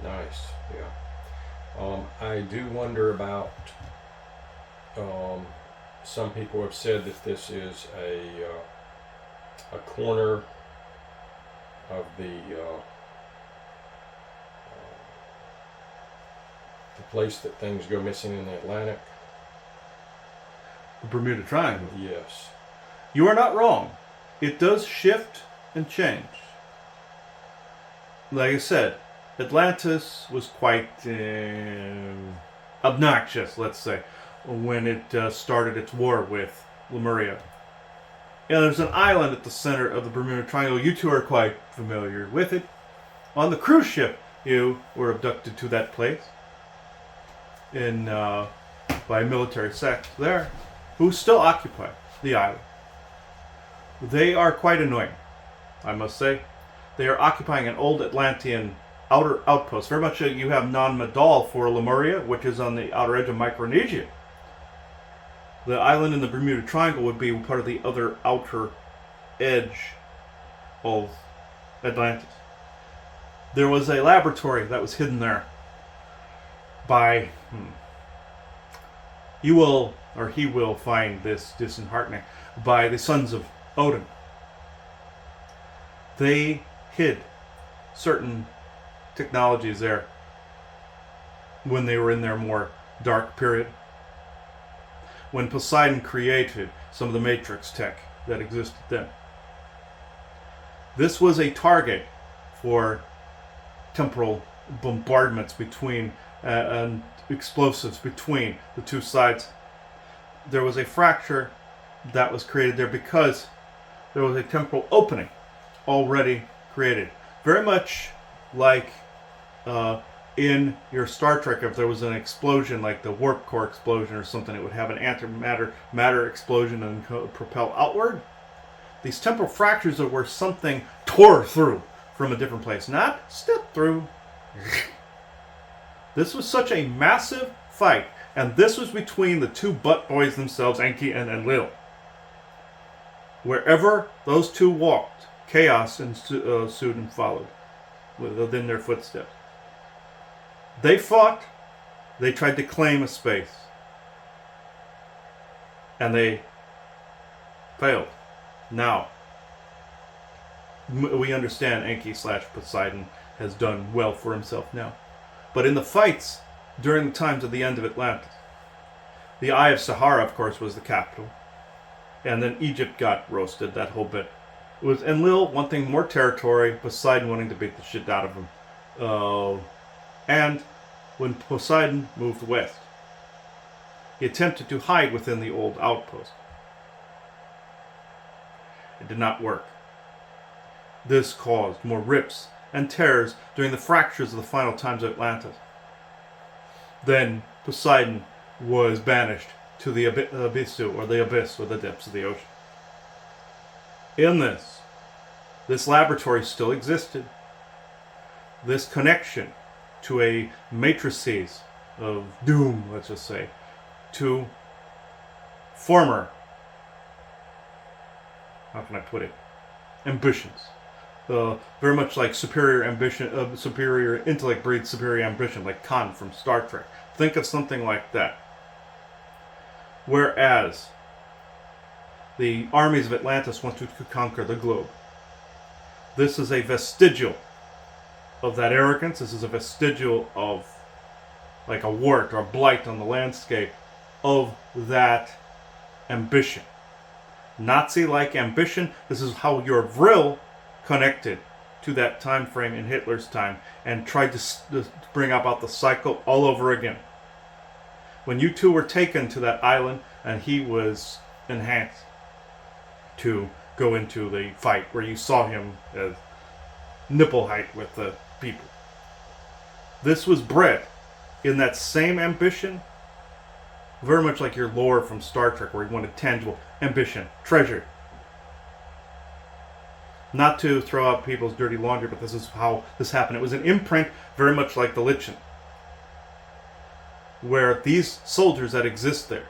Nice, yeah. I do wonder about, some people have said that this is a corner of the place that things go missing in the Atlantic. The Bermuda Triangle. Yes. You are not wrong. It does shift and change. like I said, Atlantis was quite obnoxious, let's say, when it started its war with Lemuria. And there's an island at the center of the Bermuda Triangle. You two are quite familiar with it. On the cruise ship, you were abducted to that place by a military sect there, who still occupy the island. They are quite annoying, I must say. They are occupying an old Atlantean outer outpost. Very much you have non-Medal for Lemuria, which is on the outer edge of Micronesia. The island in the Bermuda Triangle would be part of the other outer edge of Atlantis. There was a laboratory that was hidden there by... he will find this disheartening, by the sons of Odin. They hid certain technologies there when they were in their more dark period. When Poseidon created some of the Matrix tech that existed then. This was a target for temporal bombardments between and explosives between the two sides. There was a fracture that was created there because there was a temporal opening already created. Very much like in your Star Trek, if there was an explosion like the warp core explosion or something, it would have an antimatter explosion and propel outward. These temporal fractures are where something tore through from a different place, not stepped through. This was such a massive fight, and this was between the two butt boys themselves, Enki and Enlil. Wherever those two walked, chaos ensued and followed within their footsteps. They fought. They tried to claim a space. And they failed. Now, we understand Enki/Poseidon has done well for himself now. But in the fights during the times of the end of Atlantis, the Eye of Sahara, of course, was the capital. And then Egypt got roasted, that whole bit. It was Enlil wanting more territory, Poseidon wanting to beat the shit out of him. And when Poseidon moved west, he attempted to hide within the old outpost. It did not work. This caused more rips and tears during the fractures of the final times of Atlantis. Then Poseidon was banished to the Abyssu, or the abyss, or the depths of the ocean. In this laboratory still existed. This connection to a matrices of doom, let's just say, to former, how can I put it, ambitions. Very much like superior ambition, superior intellect breeds superior ambition, like Khan from Star Trek. Think of something like that. Whereas the armies of Atlantis wanted to conquer the globe. This is a vestigial of that arrogance. This is a vestigial of, like a wart or a blight on the landscape of that ambition. Nazi-like ambition. This is how your Vril connected to that time frame in Hitler's time and tried to bring about the cycle all over again. When you two were taken to that island and he was enhanced to go into the fight where you saw him as nipple height with the people. This was bred in that same ambition, very much like your lore from Star Trek where he wanted tangible ambition, treasure. Not to throw out people's dirty laundry, but this is how this happened. It was an imprint very much like the Lichen, where these soldiers that exist there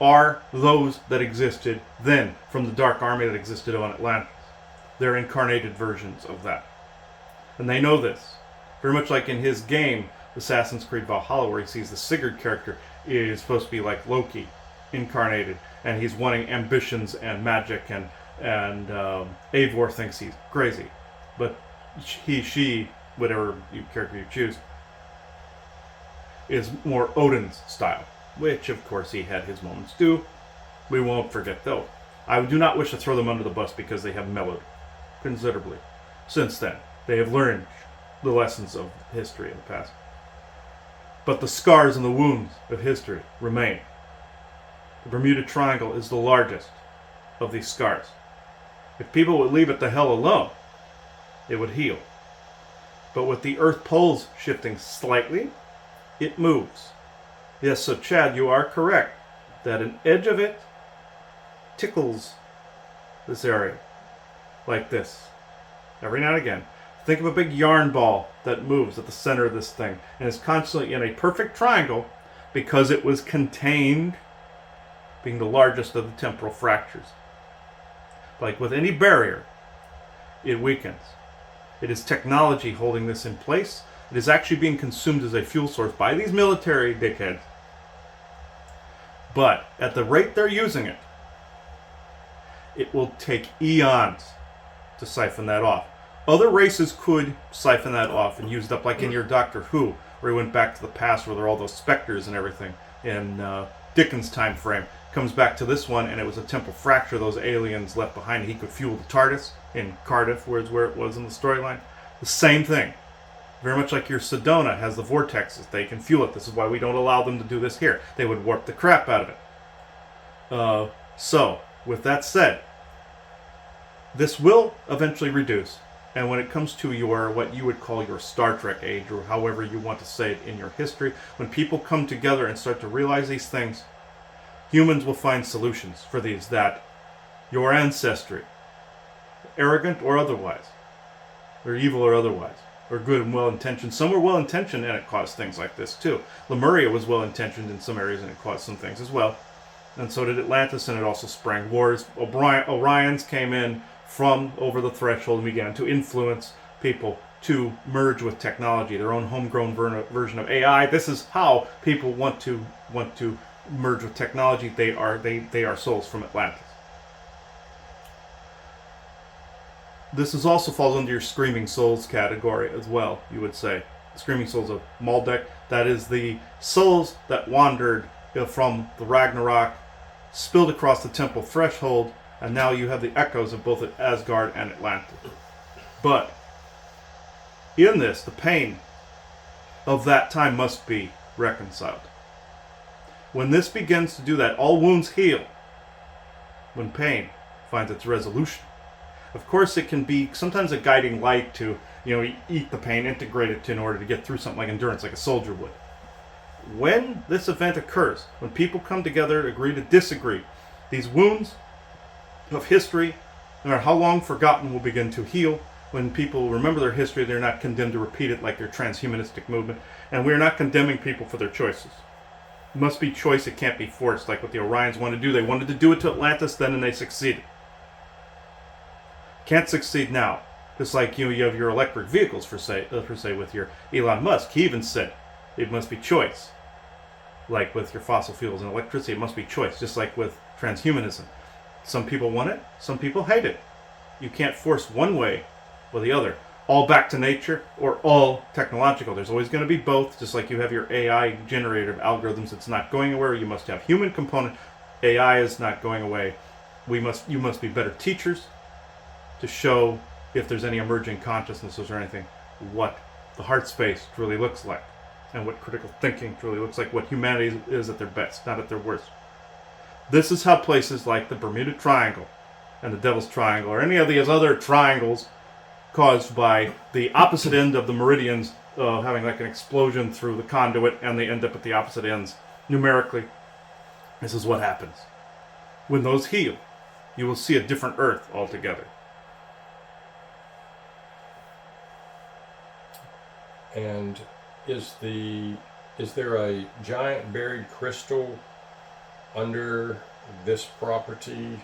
are those that existed then from the Dark Army that existed on Atlantis. They're incarnated versions of that. And they know this. Very much like in his game, Assassin's Creed Valhalla, where he sees the Sigurd character is supposed to be like Loki, incarnated, and he's wanting ambitions and magic, and Eivor thinks he's crazy. But she, whatever character you choose, is more Odin's style, which of course he had his moments too. We won't forget those. I do not wish to throw them under the bus because they have mellowed considerably. since then. They have learned the lessons of history in the past. But the scars and the wounds of history remain. The Bermuda Triangle is the largest of these scars. If people would leave it the hell alone, it would heal. But with the Earth poles shifting slightly, it moves. Yes, so Chad, you are correct that an edge of it tickles this area, like this. Every now and again. Think of a big yarn ball that moves at the center of this thing and is constantly in a perfect triangle because it was contained, being the largest of the temporal fractures. Like with any barrier, it weakens. It is technology holding this in place. It is actually being consumed as a fuel source by these military dickheads. But at the rate they're using it, it will take eons to siphon that off. Other races could siphon that off and use it up, like in your Doctor Who, where he went back to the past where there are all those specters and everything in Dickens' time frame. Comes back to this one, and it was a temporal fracture those aliens left behind. He could fuel the TARDIS in Cardiff, where it was in the storyline. The same thing. Very much like your Sedona has the vortexes. They can fuel it. This is why we don't allow them to do this here. They would warp the crap out of it. So, with that said, this will eventually reduce. And when it comes to your, what you would call your Star Trek age, or however you want to say it in your history, when people come together and start to realize these things, humans will find solutions for these that your ancestry, arrogant or otherwise, or evil or otherwise, or good and well-intentioned. Some were well-intentioned and it caused things like this too. Lemuria was well-intentioned in some areas and it caused some things as well. And so did Atlantis, and it also sprang wars. Orions came in from over the threshold and began to influence people to merge with technology, their own homegrown version of AI. This is how people want to merge with technology. They are souls from Atlantis. This is also falls under your Screaming Souls category as well, you would say. Screaming Souls of Maldek. That is the souls that wandered from the Ragnarok, spilled across the temple threshold, and now you have the echoes of both Asgard and Atlantis. But in this, the pain of that time must be reconciled. When this begins to do that, all wounds heal. When pain finds its resolution. Of course, it can be sometimes a guiding light to, eat the pain, integrate it in order to get through something like endurance, like a soldier would. When this event occurs, when people come together, agree to disagree, these wounds of history, no matter how long forgotten, will begin to heal. When people remember their history, they're not condemned to repeat it like your transhumanistic movement. And we're not condemning people for their choices. It must be choice, it can't be forced, like what the Orions wanted to do. They wanted to do it to Atlantis then, and they succeeded. Can't succeed now. Just like you have your electric vehicles, for say with your Elon Musk. He even said it must be choice. Like with your fossil fuels and electricity, it must be choice. Just like with transhumanism. Some people want it, some people hate it. You can't force one way or the other. All back to nature or all technological. There's always going to be both, just like you have your AI generator of algorithms. It's not going anywhere. You must have human component. AI is not going away. You must be better teachers to show if there's any emerging consciousnesses or anything, what the heart space truly looks like, and what critical thinking truly looks like, what humanity is at their best, not at their worst. This is how places like the Bermuda Triangle and the Devil's Triangle, or any of these other triangles caused by the opposite end of the meridians having like an explosion through the conduit, and they end up at the opposite ends numerically. This is what happens. When those heal, you will see a different Earth altogether. And is there a giant buried crystal under this property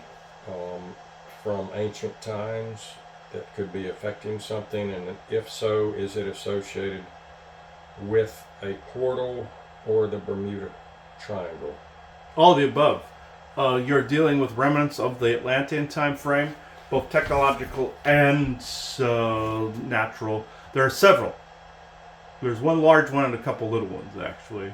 from ancient times that could be affecting something? And if so, is it associated with a portal or the Bermuda Triangle? All the above. You're dealing with remnants of the Atlantean time frame, both technological and natural. There are several. There's one large one and a couple little ones, actually.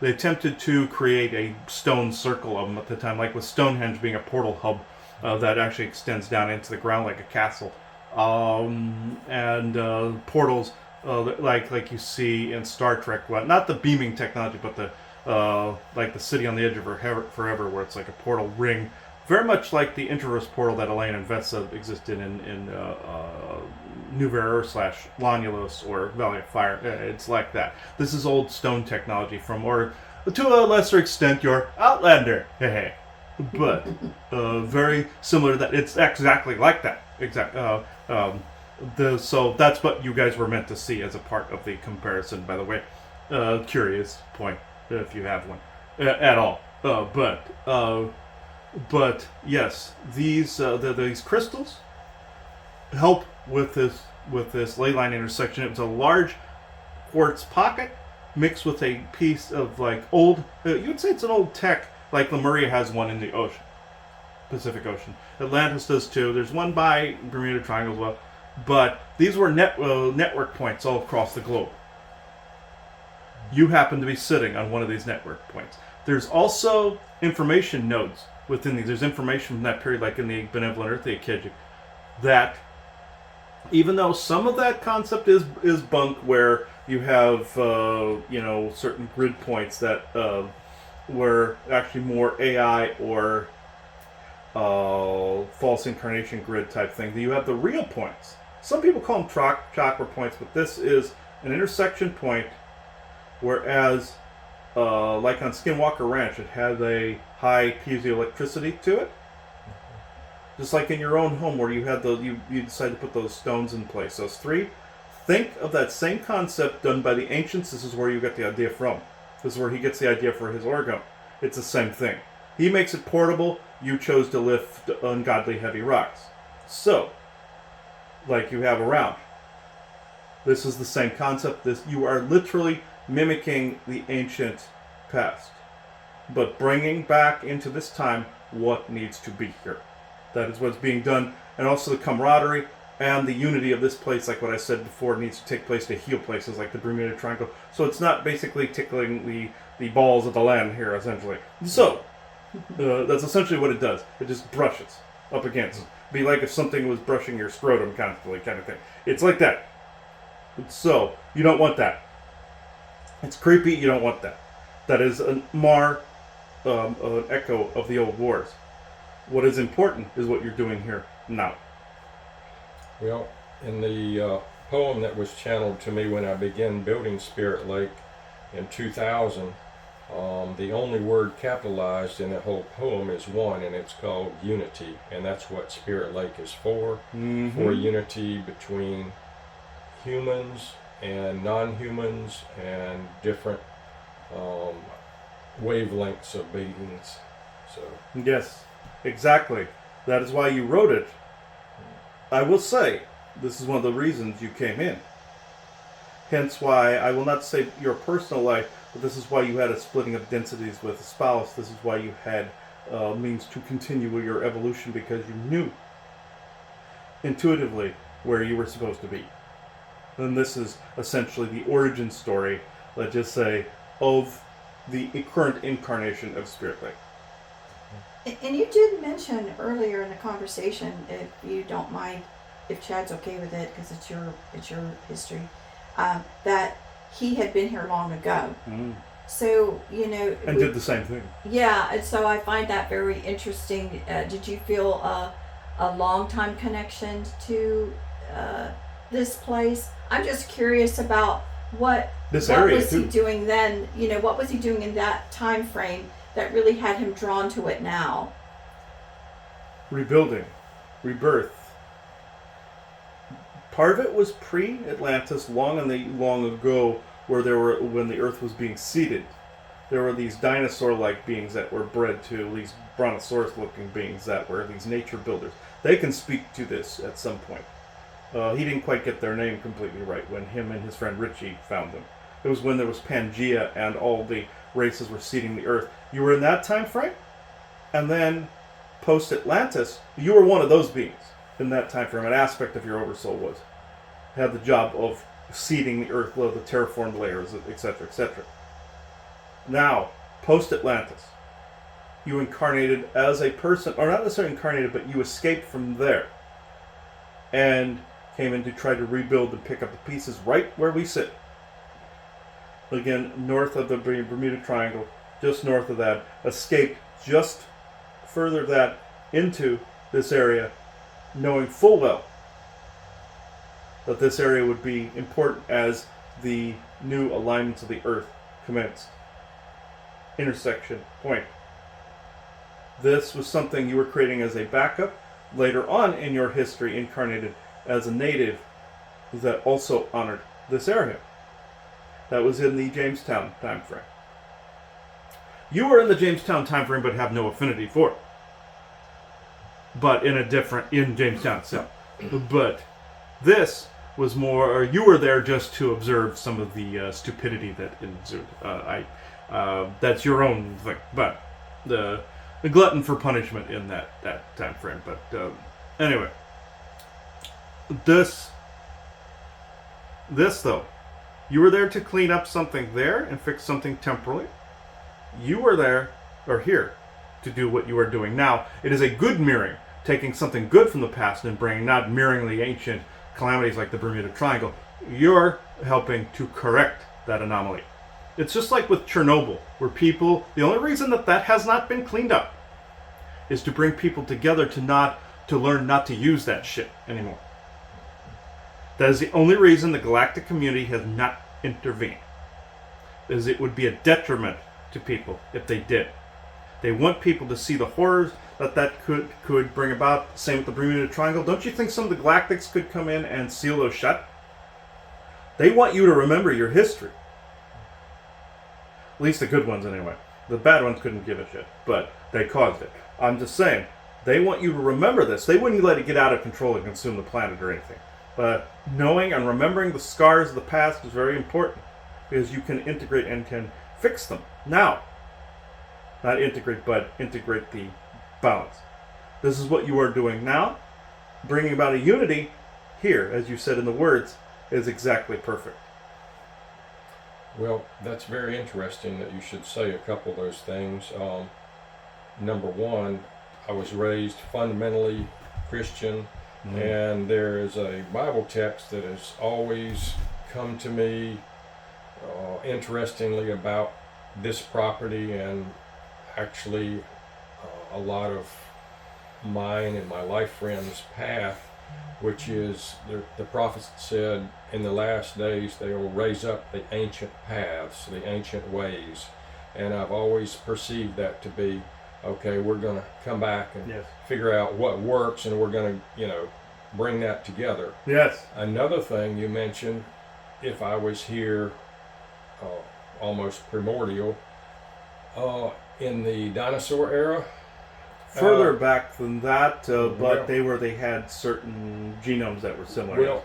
They attempted to create a stone circle of them at the time, like with Stonehenge being a portal hub that actually extends down into the ground like a castle. and portals like you see in Star Trek. Well, not the beaming technology, but the like the city on the edge of forever, where it's like a portal ring, very much like the Intraverse portal that Elaine and Vesa existed in New Vera / Lonulus or Valley of Fire. It's like that. This is old stone technology from, or to a lesser extent, your Outlander. But very similar to that. It's exactly like that. So that's what you guys were meant to see as a part of the comparison, by the way. Curious point, if you have one at all. But yes, these crystals help with this ley line intersection. It was a large quartz pocket mixed with a piece of like old. You would say it's an old tech, like Lemuria has one in the ocean, Pacific Ocean. Atlantis does too. There's one by Bermuda Triangle as well. But these were network points all across the globe. You happen to be sitting on one of these network points. There's also information nodes within these. There's information from that period, like in the Benevolent Earth, the Akejik, that even though some of that concept is bunk, where you have certain grid points that were actually more AI or false incarnation grid type thing. You have the real points. Some people call them chakra points, but this is an intersection point, whereas like on Skinwalker Ranch, it has a high piezoelectricity to it. Just like in your own home, where you had you decide to put those stones in place. Those three. Think of that same concept done by the ancients. This is where you get the idea from. This is where he gets the idea for his orgone. It's the same thing. He makes it portable. You chose to lift ungodly heavy rocks. So, like you have around. This is the same concept. You are literally mimicking the ancient past, but bringing back into this time what needs to be here. That is what's being done, and also the camaraderie and the unity of this place, like what I said before, needs to take place to heal places like the Bermuda Triangle. So it's not basically tickling the balls of the land here, essentially. So, that's essentially what it does. It just brushes up against. Be like if something was brushing your scrotum constantly, kind of thing. It's like that. So, you don't want that. It's creepy, you don't want that. That is an echo of the old wars. What is important is what you're doing here now. Well, in the poem that was channeled to me when I began building Spirit Lake in 2000, the only word capitalized in that whole poem is one, and it's called unity. And that's what Spirit Lake is for. Mm-hmm. For unity between humans and non-humans and different wavelengths of beings. So yes, exactly. That is why you wrote it. I will say, this is one of the reasons you came in. Hence why, I will not say your personal life, but this is why you had a splitting of densities with a spouse. This is why you had means to continue with your evolution, because you knew intuitively where you were supposed to be. And this is essentially the origin story, let's just say, of the current incarnation of Spirit Lake. And you did mention earlier in the conversation, if you don't mind, if Chad's okay with it, because it's your history, that he had been here long ago. Mm. So, and did the same thing. Yeah, and so I find that very interesting. Did you feel a long time connection to this place? I'm just curious about what was he doing then? What was he doing in that time frame that really had him drawn to it now? Rebuilding, rebirth. Part of it was pre-Atlantis, long ago, when the Earth was being seeded. There were these dinosaur-like beings that were bred to these brontosaurus-looking beings that were these nature builders. They can speak to this at some point. He didn't quite get their name completely right when him and his friend Richie found them. It was when there was Pangea and all the races were seeding the Earth. You were in that time frame, and then post-Atlantis, you were one of those beings in that time frame. An aspect of your oversoul was had the job of seeding the Earth, the terraformed layers, etc., etc. Now, post-Atlantis, you incarnated as a person, or not necessarily incarnated, but you escaped from there. and came in to try to rebuild and pick up the pieces right where we sit. Again, north of the Bermuda Triangle, just north of that, escaped just further that into this area, knowing full well that this area would be important as the new alignments of the earth commenced. Intersection point. This was something you were creating as a backup later on in your history, incarnated as a native that also honored this area. That was in the Jamestown time frame. You were in the Jamestown time frame but have no affinity for it. But in Jamestown itself. But this was more, you were there just to observe some of the stupidity that ensued. That's your own thing. But the glutton for punishment in that time frame. But anyway, this though, you were there to clean up something there and fix something temporally. You were there, or here, to do what you are doing now. It is a good mirroring, taking something good from the past and bringing, not mirroring the ancient calamities like the Bermuda Triangle. You're helping to correct that anomaly. It's just like with Chernobyl, where people, the only reason that has not been cleaned up is to bring people together to learn not to use that shit anymore. That is the only reason the galactic community has not intervened. Is it would be a detriment to people if they did. They want people to see the horrors that could bring about. Same with the Bermuda Triangle. Don't you think some of the galactics could come in and seal those shut? They want you to remember your history. At least the good ones anyway. The bad ones couldn't give a shit, but they caused it. I'm just saying, they want you to remember this. They wouldn't let it get out of control and consume the planet or anything. But knowing and remembering the scars of the past is very important, because you can integrate and can fix them now. Not integrate, but integrate the balance. This is what you are doing now. Bringing about a unity here, as you said in the words, is exactly perfect. Well, that's very interesting that you should say a couple of those things. Number one, I was raised fundamentally Christian, and there is a Bible text that has always come to me interestingly about this property, and actually a lot of mine and my life friends' path, which is the prophet said in the last days they will raise up the ancient paths, the ancient ways. And I've always perceived that to be, okay, we're going to come back and figure out what works, and we're going to, bring that together. Yes. Another thing you mentioned, if I was here almost primordial, in the dinosaur era. Further back than that, but they had certain genomes that were similar. Well,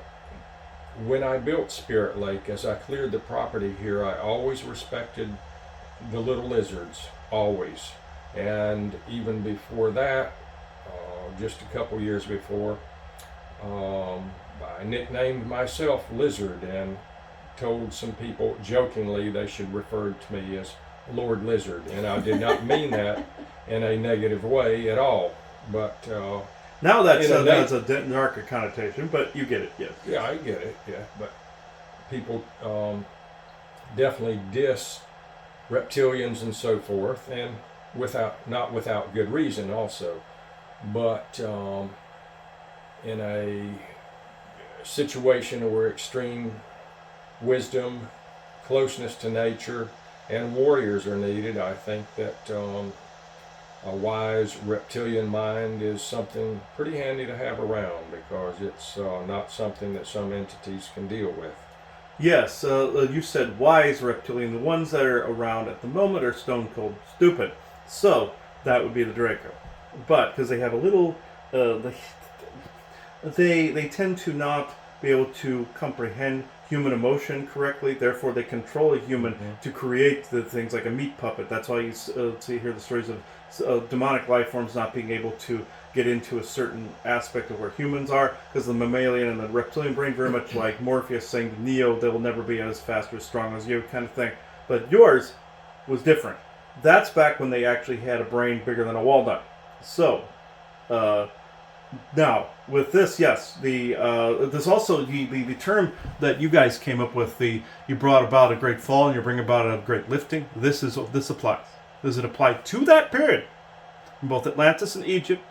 when I built Spirit Lake, as I cleared the property here, I always respected the little lizards, always. And even before that, just a couple years before, I nicknamed myself Lizard and told some people jokingly they should refer to me as Lord Lizard, and I did not mean that in a negative way at all. But now that has a darker connotation, but you get it, yes. Yeah, I get it, yeah. But people definitely diss reptilians and so forth, and not without good reason also. But in a situation where extreme wisdom, closeness to nature, and warriors are needed, I think that a wise reptilian mind is something pretty handy to have around, because it's not something that some entities can deal with. Yes, you said wise reptilian. The ones that are around at the moment are stone cold stupid. So that would be the Draco. But because they have a little, they tend to not be able to comprehend human emotion correctly. Therefore, they control a human to create the things like a meat puppet. That's why you hear the stories of demonic life forms not being able to get into a certain aspect of where humans are, because the mammalian and the reptilian brain, very much like Morpheus saying to Neo, they will never be as fast or as strong as you, kind of thing. But yours was different. That's back when they actually had a brain bigger than a walnut. So, Now, with this, yes, there's also the term that you guys came up with. You brought about a great fall and you bring about a great lifting. This applies. Does it apply to that period in both Atlantis and Egypt?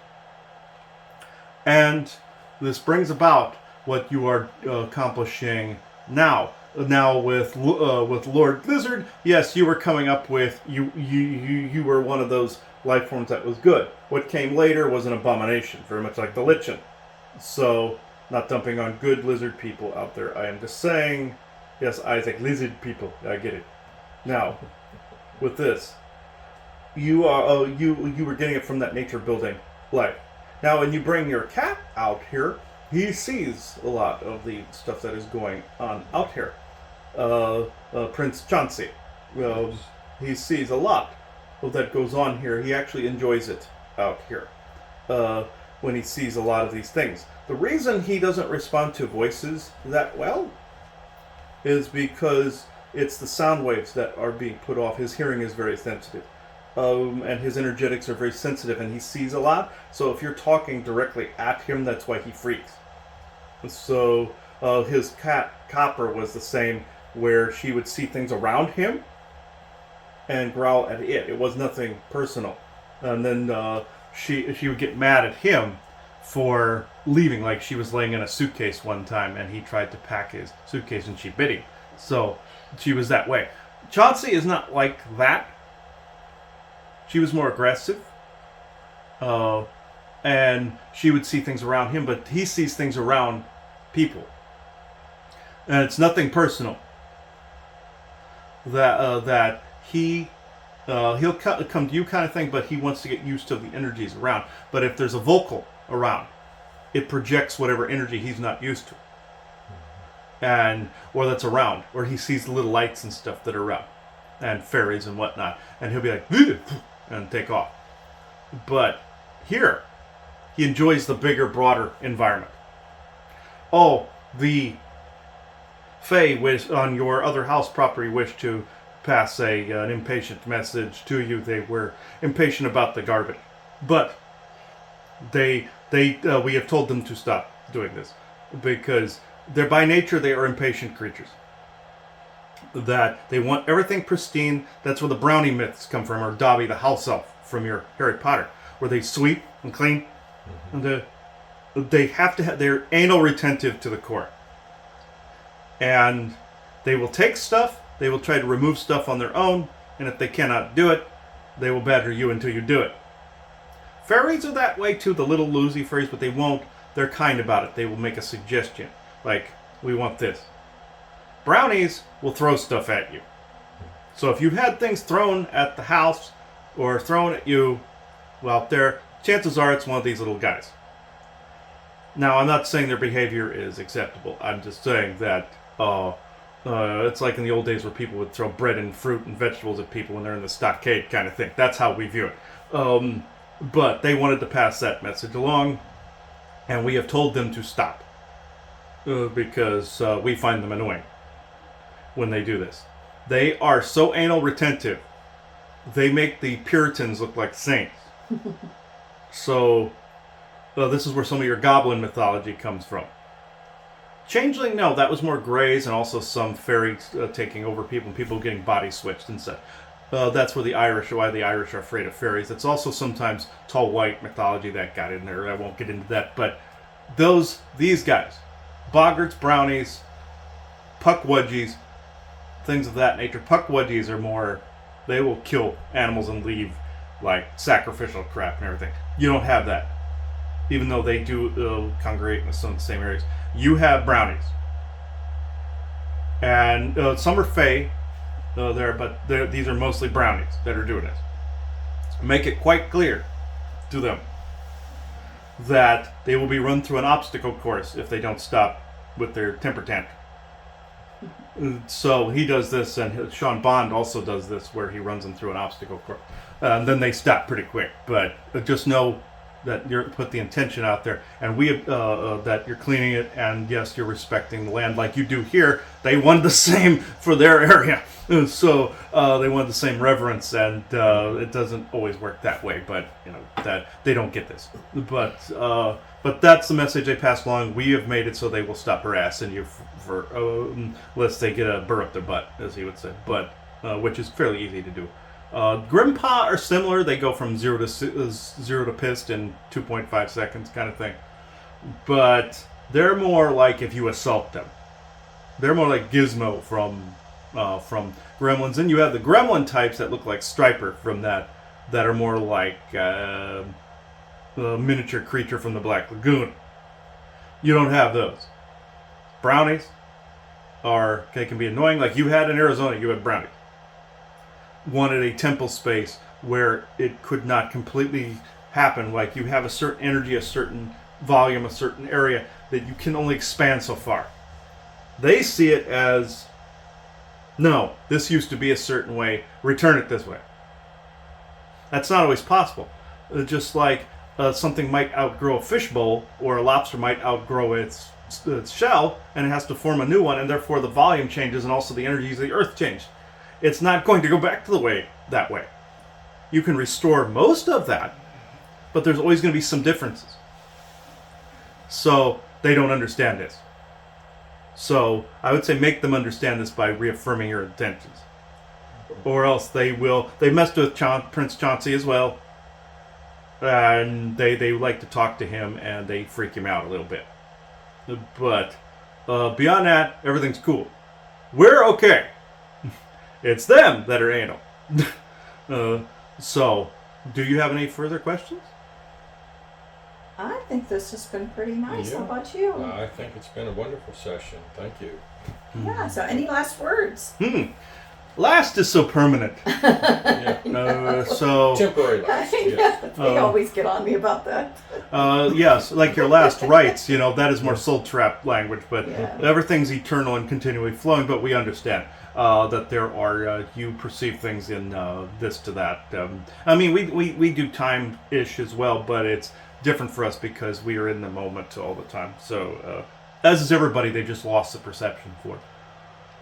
And this brings about what you are accomplishing now. Now with Lord Lizard, yes, you were coming up with you were one of those life forms that was good. What came later was an abomination, very much like the Lichen. So, not dumping on good lizard people out there. I am just saying, yes, Isaac, lizard people. I get it. Now, with this, you are you were getting it from that nature building life. Now, when you bring your cat out here, he sees a lot of the stuff that is going on out here. Prince Chauncey, he sees a lot of that goes on here. He actually enjoys it out here when he sees a lot of these things. The reason he doesn't respond to voices that well is because it's the sound waves that are being put off. His hearing is very sensitive. And his energetics are very sensitive, and he sees a lot. So if you're talking directly at him, that's why he freaks. So his cat Copper was the same, where she would see things around him and growl at it. It was nothing personal. And then she would get mad at him for leaving. Like, she was laying in a suitcase one time, and he tried to pack his suitcase, and she bit him. So she was that way. Chauncey is not like that. She was more aggressive. And she would see things around him, but he sees things around people. And it's nothing personal. That he'll come to you kind of thing, but he wants to get used to the energies around. But if there's a vocal around, it projects whatever energy he's not used to. Or that's around, or he sees the little lights and stuff that are around, and fairies and whatnot, and he'll be like, "Ugh," and take off. But here, he enjoys the bigger, broader environment. Oh, the Fae on your other house property wish to pass an impatient message to you. They were impatient about the garbage, but we have told them to stop doing this because they're by nature they are impatient creatures. That they want everything pristine. That's where the brownie myths come from, or Dobby the house elf from your Harry Potter, where they sweep and clean. And they have to they're anal retentive to the core. And they will take stuff, they will try to remove stuff on their own, and if they cannot do it, they will badger you until you do it. Fairies are that way too, the little loosey fairies, but they're kind about it. They will make a suggestion, like, we want this. Brownies will throw stuff at you. So if you've had things thrown at the house, or thrown at you, well, chances are it's one of these little guys. Now, I'm not saying their behavior is acceptable. I'm just saying that it's like in the old days where people would throw bread and fruit and vegetables at people when they're in the stockade kind of thing. That's how we view it. But they wanted to pass that message along, and we have told them to stop. Because we find them annoying when they do this. They are so anal retentive, they make the Puritans look like saints. So, this is where some of your goblin mythology comes from. Changeling, no, that was more greys and also some fairies taking over people and people getting body switched and stuff. That's why the Irish are afraid of fairies. It's also sometimes tall white mythology that got in there. I won't get into that, but these guys, boggarts, brownies, puckwudgies, things of that nature. Puckwudgies are more, they will kill animals and leave like sacrificial crap and everything. You don't have that. Even though they do congregate in some of the same areas. You have brownies. And some are fae there, but these are mostly brownies that are doing this. Make it quite clear to them that they will be run through an obstacle course if they don't stop with their temper tantrum. So he does this, and Sean Bond also does this, where he runs them through an obstacle course. Then they stop pretty quick. But just know that you're put the intention out there, and we that you're cleaning it, and yes, you're respecting the land like you do here. They want the same for their area, so they want the same reverence, and it doesn't always work that way. But you know that they don't get this. But But that's the message they pass along. We have made it so they will stop harassing you unless they get a burr up their butt, as he would say. But which is fairly easy to do. Grimpa are similar. They go from zero to pissed in 2.5 seconds, kind of thing. But they're more like if you assault them. They're more like Gizmo from Gremlins. And you have the Gremlin types that look like Striper from that are more like the miniature creature from the Black Lagoon. You don't have those. Brownies they can be annoying. Like you had in Arizona, you had brownies. Wanted a temple space where it could not completely happen. Like you have a certain energy, a certain volume, a certain area that you can only expand so far. They see it as, no, this used to be a certain way, return it this way. That's not always possible. Just like something might outgrow a fishbowl, or a lobster might outgrow its shell, and it has to form a new one, and therefore the volume changes and also the energies of the earth change. It's not going to go back to that way. You can restore most of that, but there's always going to be some differences. So they don't understand this. So I would say make them understand this by reaffirming your intentions. Or else they messed with Prince Chauncey as well. And they like to talk to him and they freak him out a little bit. But beyond that, everything's cool. We're okay. It's them that are anal. So, do you have any further questions? I think this has been pretty nice. Yeah. How about you? I think it's been a wonderful session. Thank you. Yeah, so any last words? Last is so permanent. Yeah. So Temporary last. Yes. They always get on me about that. yes, like your last rites, that is more soul trap language, but Yeah. everything's eternal and continually flowing, but we understand that there are, you perceive things in this to that. I mean, we do time-ish as well, but it's different for us because we are in the moment all the time. So, as is everybody, they just lost the perception for it.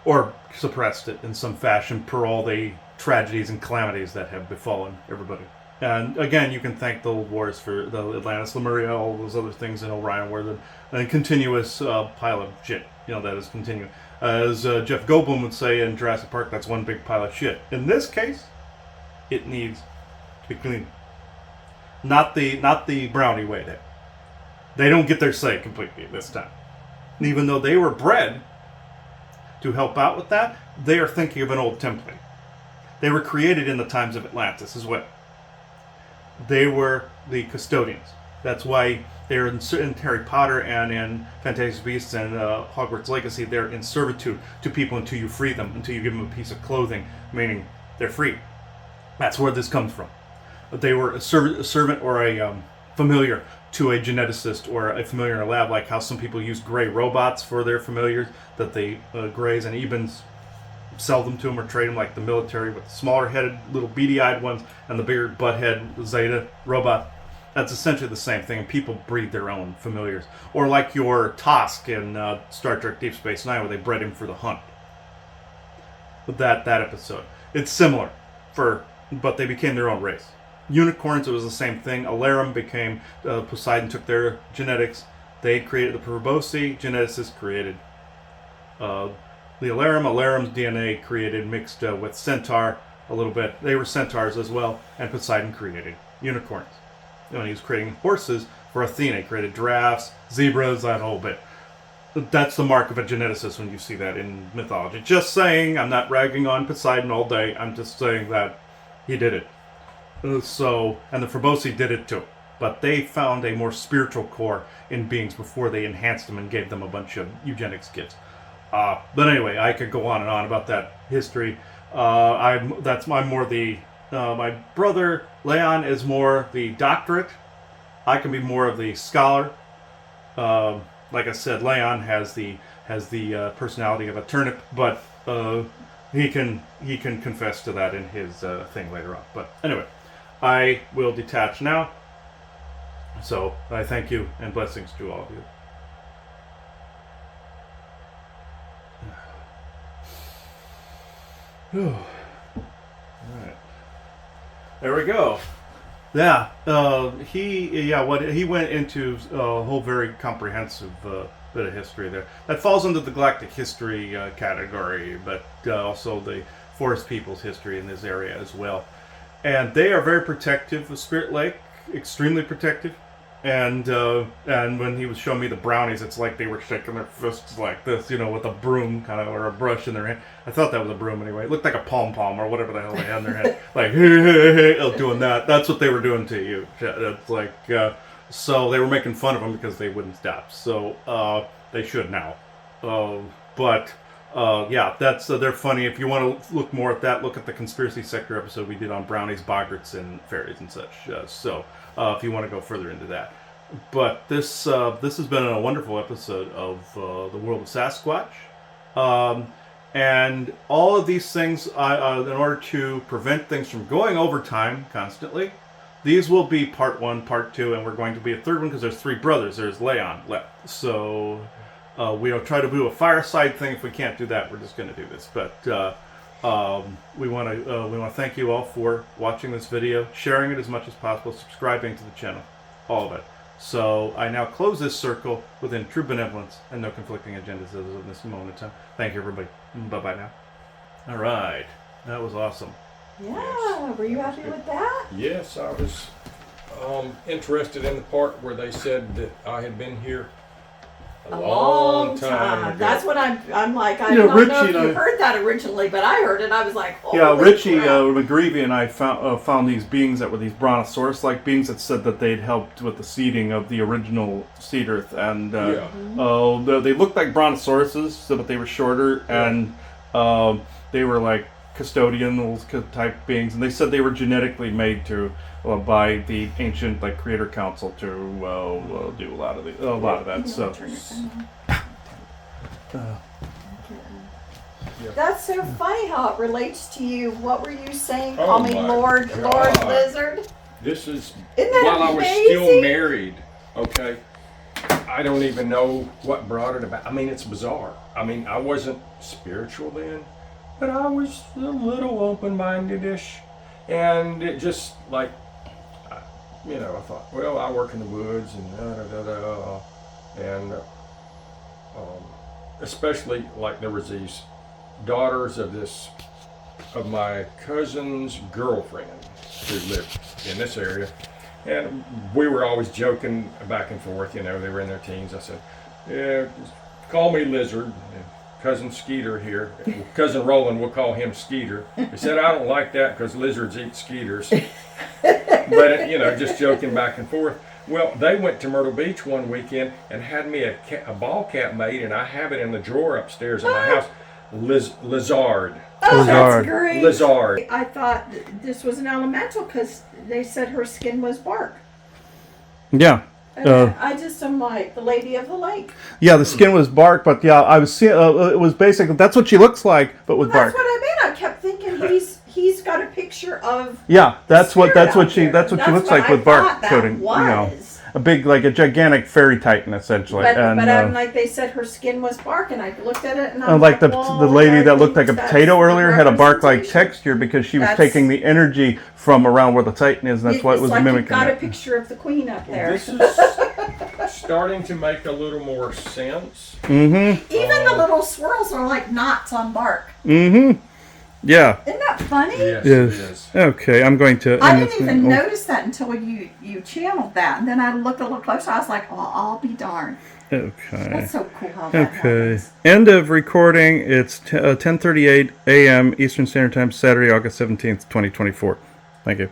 Or suppressed it in some fashion per all the tragedies and calamities that have befallen everybody. And again, you can thank the old wars for the Atlantis, Lemuria, all those other things in Orion, where the continuous pile of shit, that is continuing. As Jeff Goldblum would say in Jurassic Park, that's one big pile of shit. In this case, it needs to be cleaned. Not the brownie way there. They don't get their say completely this time. Even though they were bred to help out with that, they are thinking of an old template. They were created in the times of Atlantis as well. They were the custodians. That's why they're in Harry Potter and in Fantastic Beasts and Hogwarts Legacy. They're in servitude to people until you free them, until you give them a piece of clothing, meaning they're free. That's where this comes from. They were a servant or a familiar to a geneticist or a familiar in a lab, like how some people use gray robots for their familiars, that they grays and Ebens sell them to them or trade them, like the military with the smaller headed little beady-eyed ones and the bigger butt-head Zeta robot. That's essentially the same thing, and people breed their own familiars. Or like your Tosk in Star Trek Deep Space Nine, where they bred him for the hunt. That episode. It's similar, but they became their own race. Unicorns, it was the same thing. Alarum became, Poseidon took their genetics. They created the Perbosi. Geneticists created the Alarum. Alarum's DNA created, mixed with Centaur a little bit. They were centaurs as well. And Poseidon created unicorns. When he was creating horses for Athena, he created giraffes, zebras, that whole bit. That's the mark of a geneticist when you see that in mythology. Just saying, I'm not ragging on Poseidon all day. I'm just saying that he did it. And the Forbosi did it too. But they found a more spiritual core in beings before they enhanced them and gave them a bunch of eugenics gifts. But anyway, I could go on and on about that history. My brother Leon is more the doctorate. I can be more of the scholar. Like I said, Leon has the personality of a turnip, but he can confess to that in his thing later on. But anyway, I will detach now. So I thank you and blessings to all of you. All right. There we go. He went into a whole very comprehensive bit of history there. That falls under the galactic history category, but also the forest people's history in this area as well. And they are very protective of Spirit Lake, extremely protective. And when he was showing me the brownies, it's like they were shaking their fists like this, with a broom kind of or a brush in their hand. I thought that was a broom anyway. It looked like a pom or whatever the hell they had in their hand, like doing that. That's what they were doing to you. It's like so they were making fun of them because they wouldn't stop. So they should now. That's they're funny. If you want to look more at that, look at the conspiracy sector episode we did on brownies, boggarts, and fairies and such. If you want to go further into that, but this has been a wonderful episode of the world of Sasquatch, and all of these things. In order to prevent things from going over time constantly, these will be part 1, part 2, and we're going to be a third one because there's 3 brothers. There's Leon left, so. We'll try to do a fireside thing. If we can't do that, we're just going to do this. But we want to thank you all for watching this video, sharing it as much as possible, subscribing to the channel, all of it. So I now close this circle within true benevolence and no conflicting agendas as of this moment in time. Thank you, everybody. Bye-bye now. All right. That was awesome. Yeah, Yes. were you happy with that? Yes, I was interested in the part where they said that I had been here a long time ago. That's what I'm like. I Yeah, don't know Richie if and you I- heard that originally, but I heard it. I was like, oh, Yeah, Richie McGreevy and I found these beings that were these brontosaurus-like beings that said that they'd helped with the seeding of the original seed earth, and they looked like brontosauruses, but they were shorter, and they were like custodial type beings, and they said they were genetically made to by the ancient creator council to do a lot of that. So. That's so funny how it relates to you. What were you saying? Oh Call me my Lord God. Lizard. This is Isn't that while I was amazing? still married. Okay, I don't even know what brought it about. I mean, it's bizarre. I mean, I wasn't spiritual then, but I was a little open-minded-ish, and it just I thought, well, I work in the woods and especially there was these daughters of my cousin's girlfriend who lived in this area, and we were always joking back and forth. They were in their teens. I said, yeah, call me Lizard. And cousin Skeeter here, cousin Roland, we'll call him Skeeter. He said, I don't like that because lizards eat skeeters. But just joking back and forth. Well, they went to Myrtle Beach one weekend and had me a ball cap made, and I have it in the drawer upstairs in my house. Lizard. Oh, Lizard. that's great. Lizard. I thought this was an elemental because they said her skin was bark. Yeah. And I'm like the Lady of the Lake. Yeah, the skin was bark, but I was seeing it was basically that's what she looks like, but with That's bark. what I mean. I kept thinking he's got a picture of. Yeah, that's what she That's looks what like I with bark thought that coating. was. A big a gigantic fairy titan essentially. But and I'm like they said her skin was bark, and I looked at it and I was like the well, lady that I looked like a think potato that's earlier had a bark-like representation. texture because she was That's- taking the energy from around where the titan is, and that's why it was like mimicking you've got it. a picture of the queen up there. This is starting to make a little more sense. Mm-hmm. Even the little swirls are like knots on bark. Mm-hmm. Yeah. Isn't that funny? Yes, Yes. it is. Okay, I'm going to. I end didn't this even now. notice that until you channeled that, and then I looked a little closer. I was like, "Oh, I'll be darned." Okay. That's so cool how that Okay. happens. End of recording. It's 10:38 a.m. Eastern Standard Time, Saturday, August 17th, 2024. Thank you.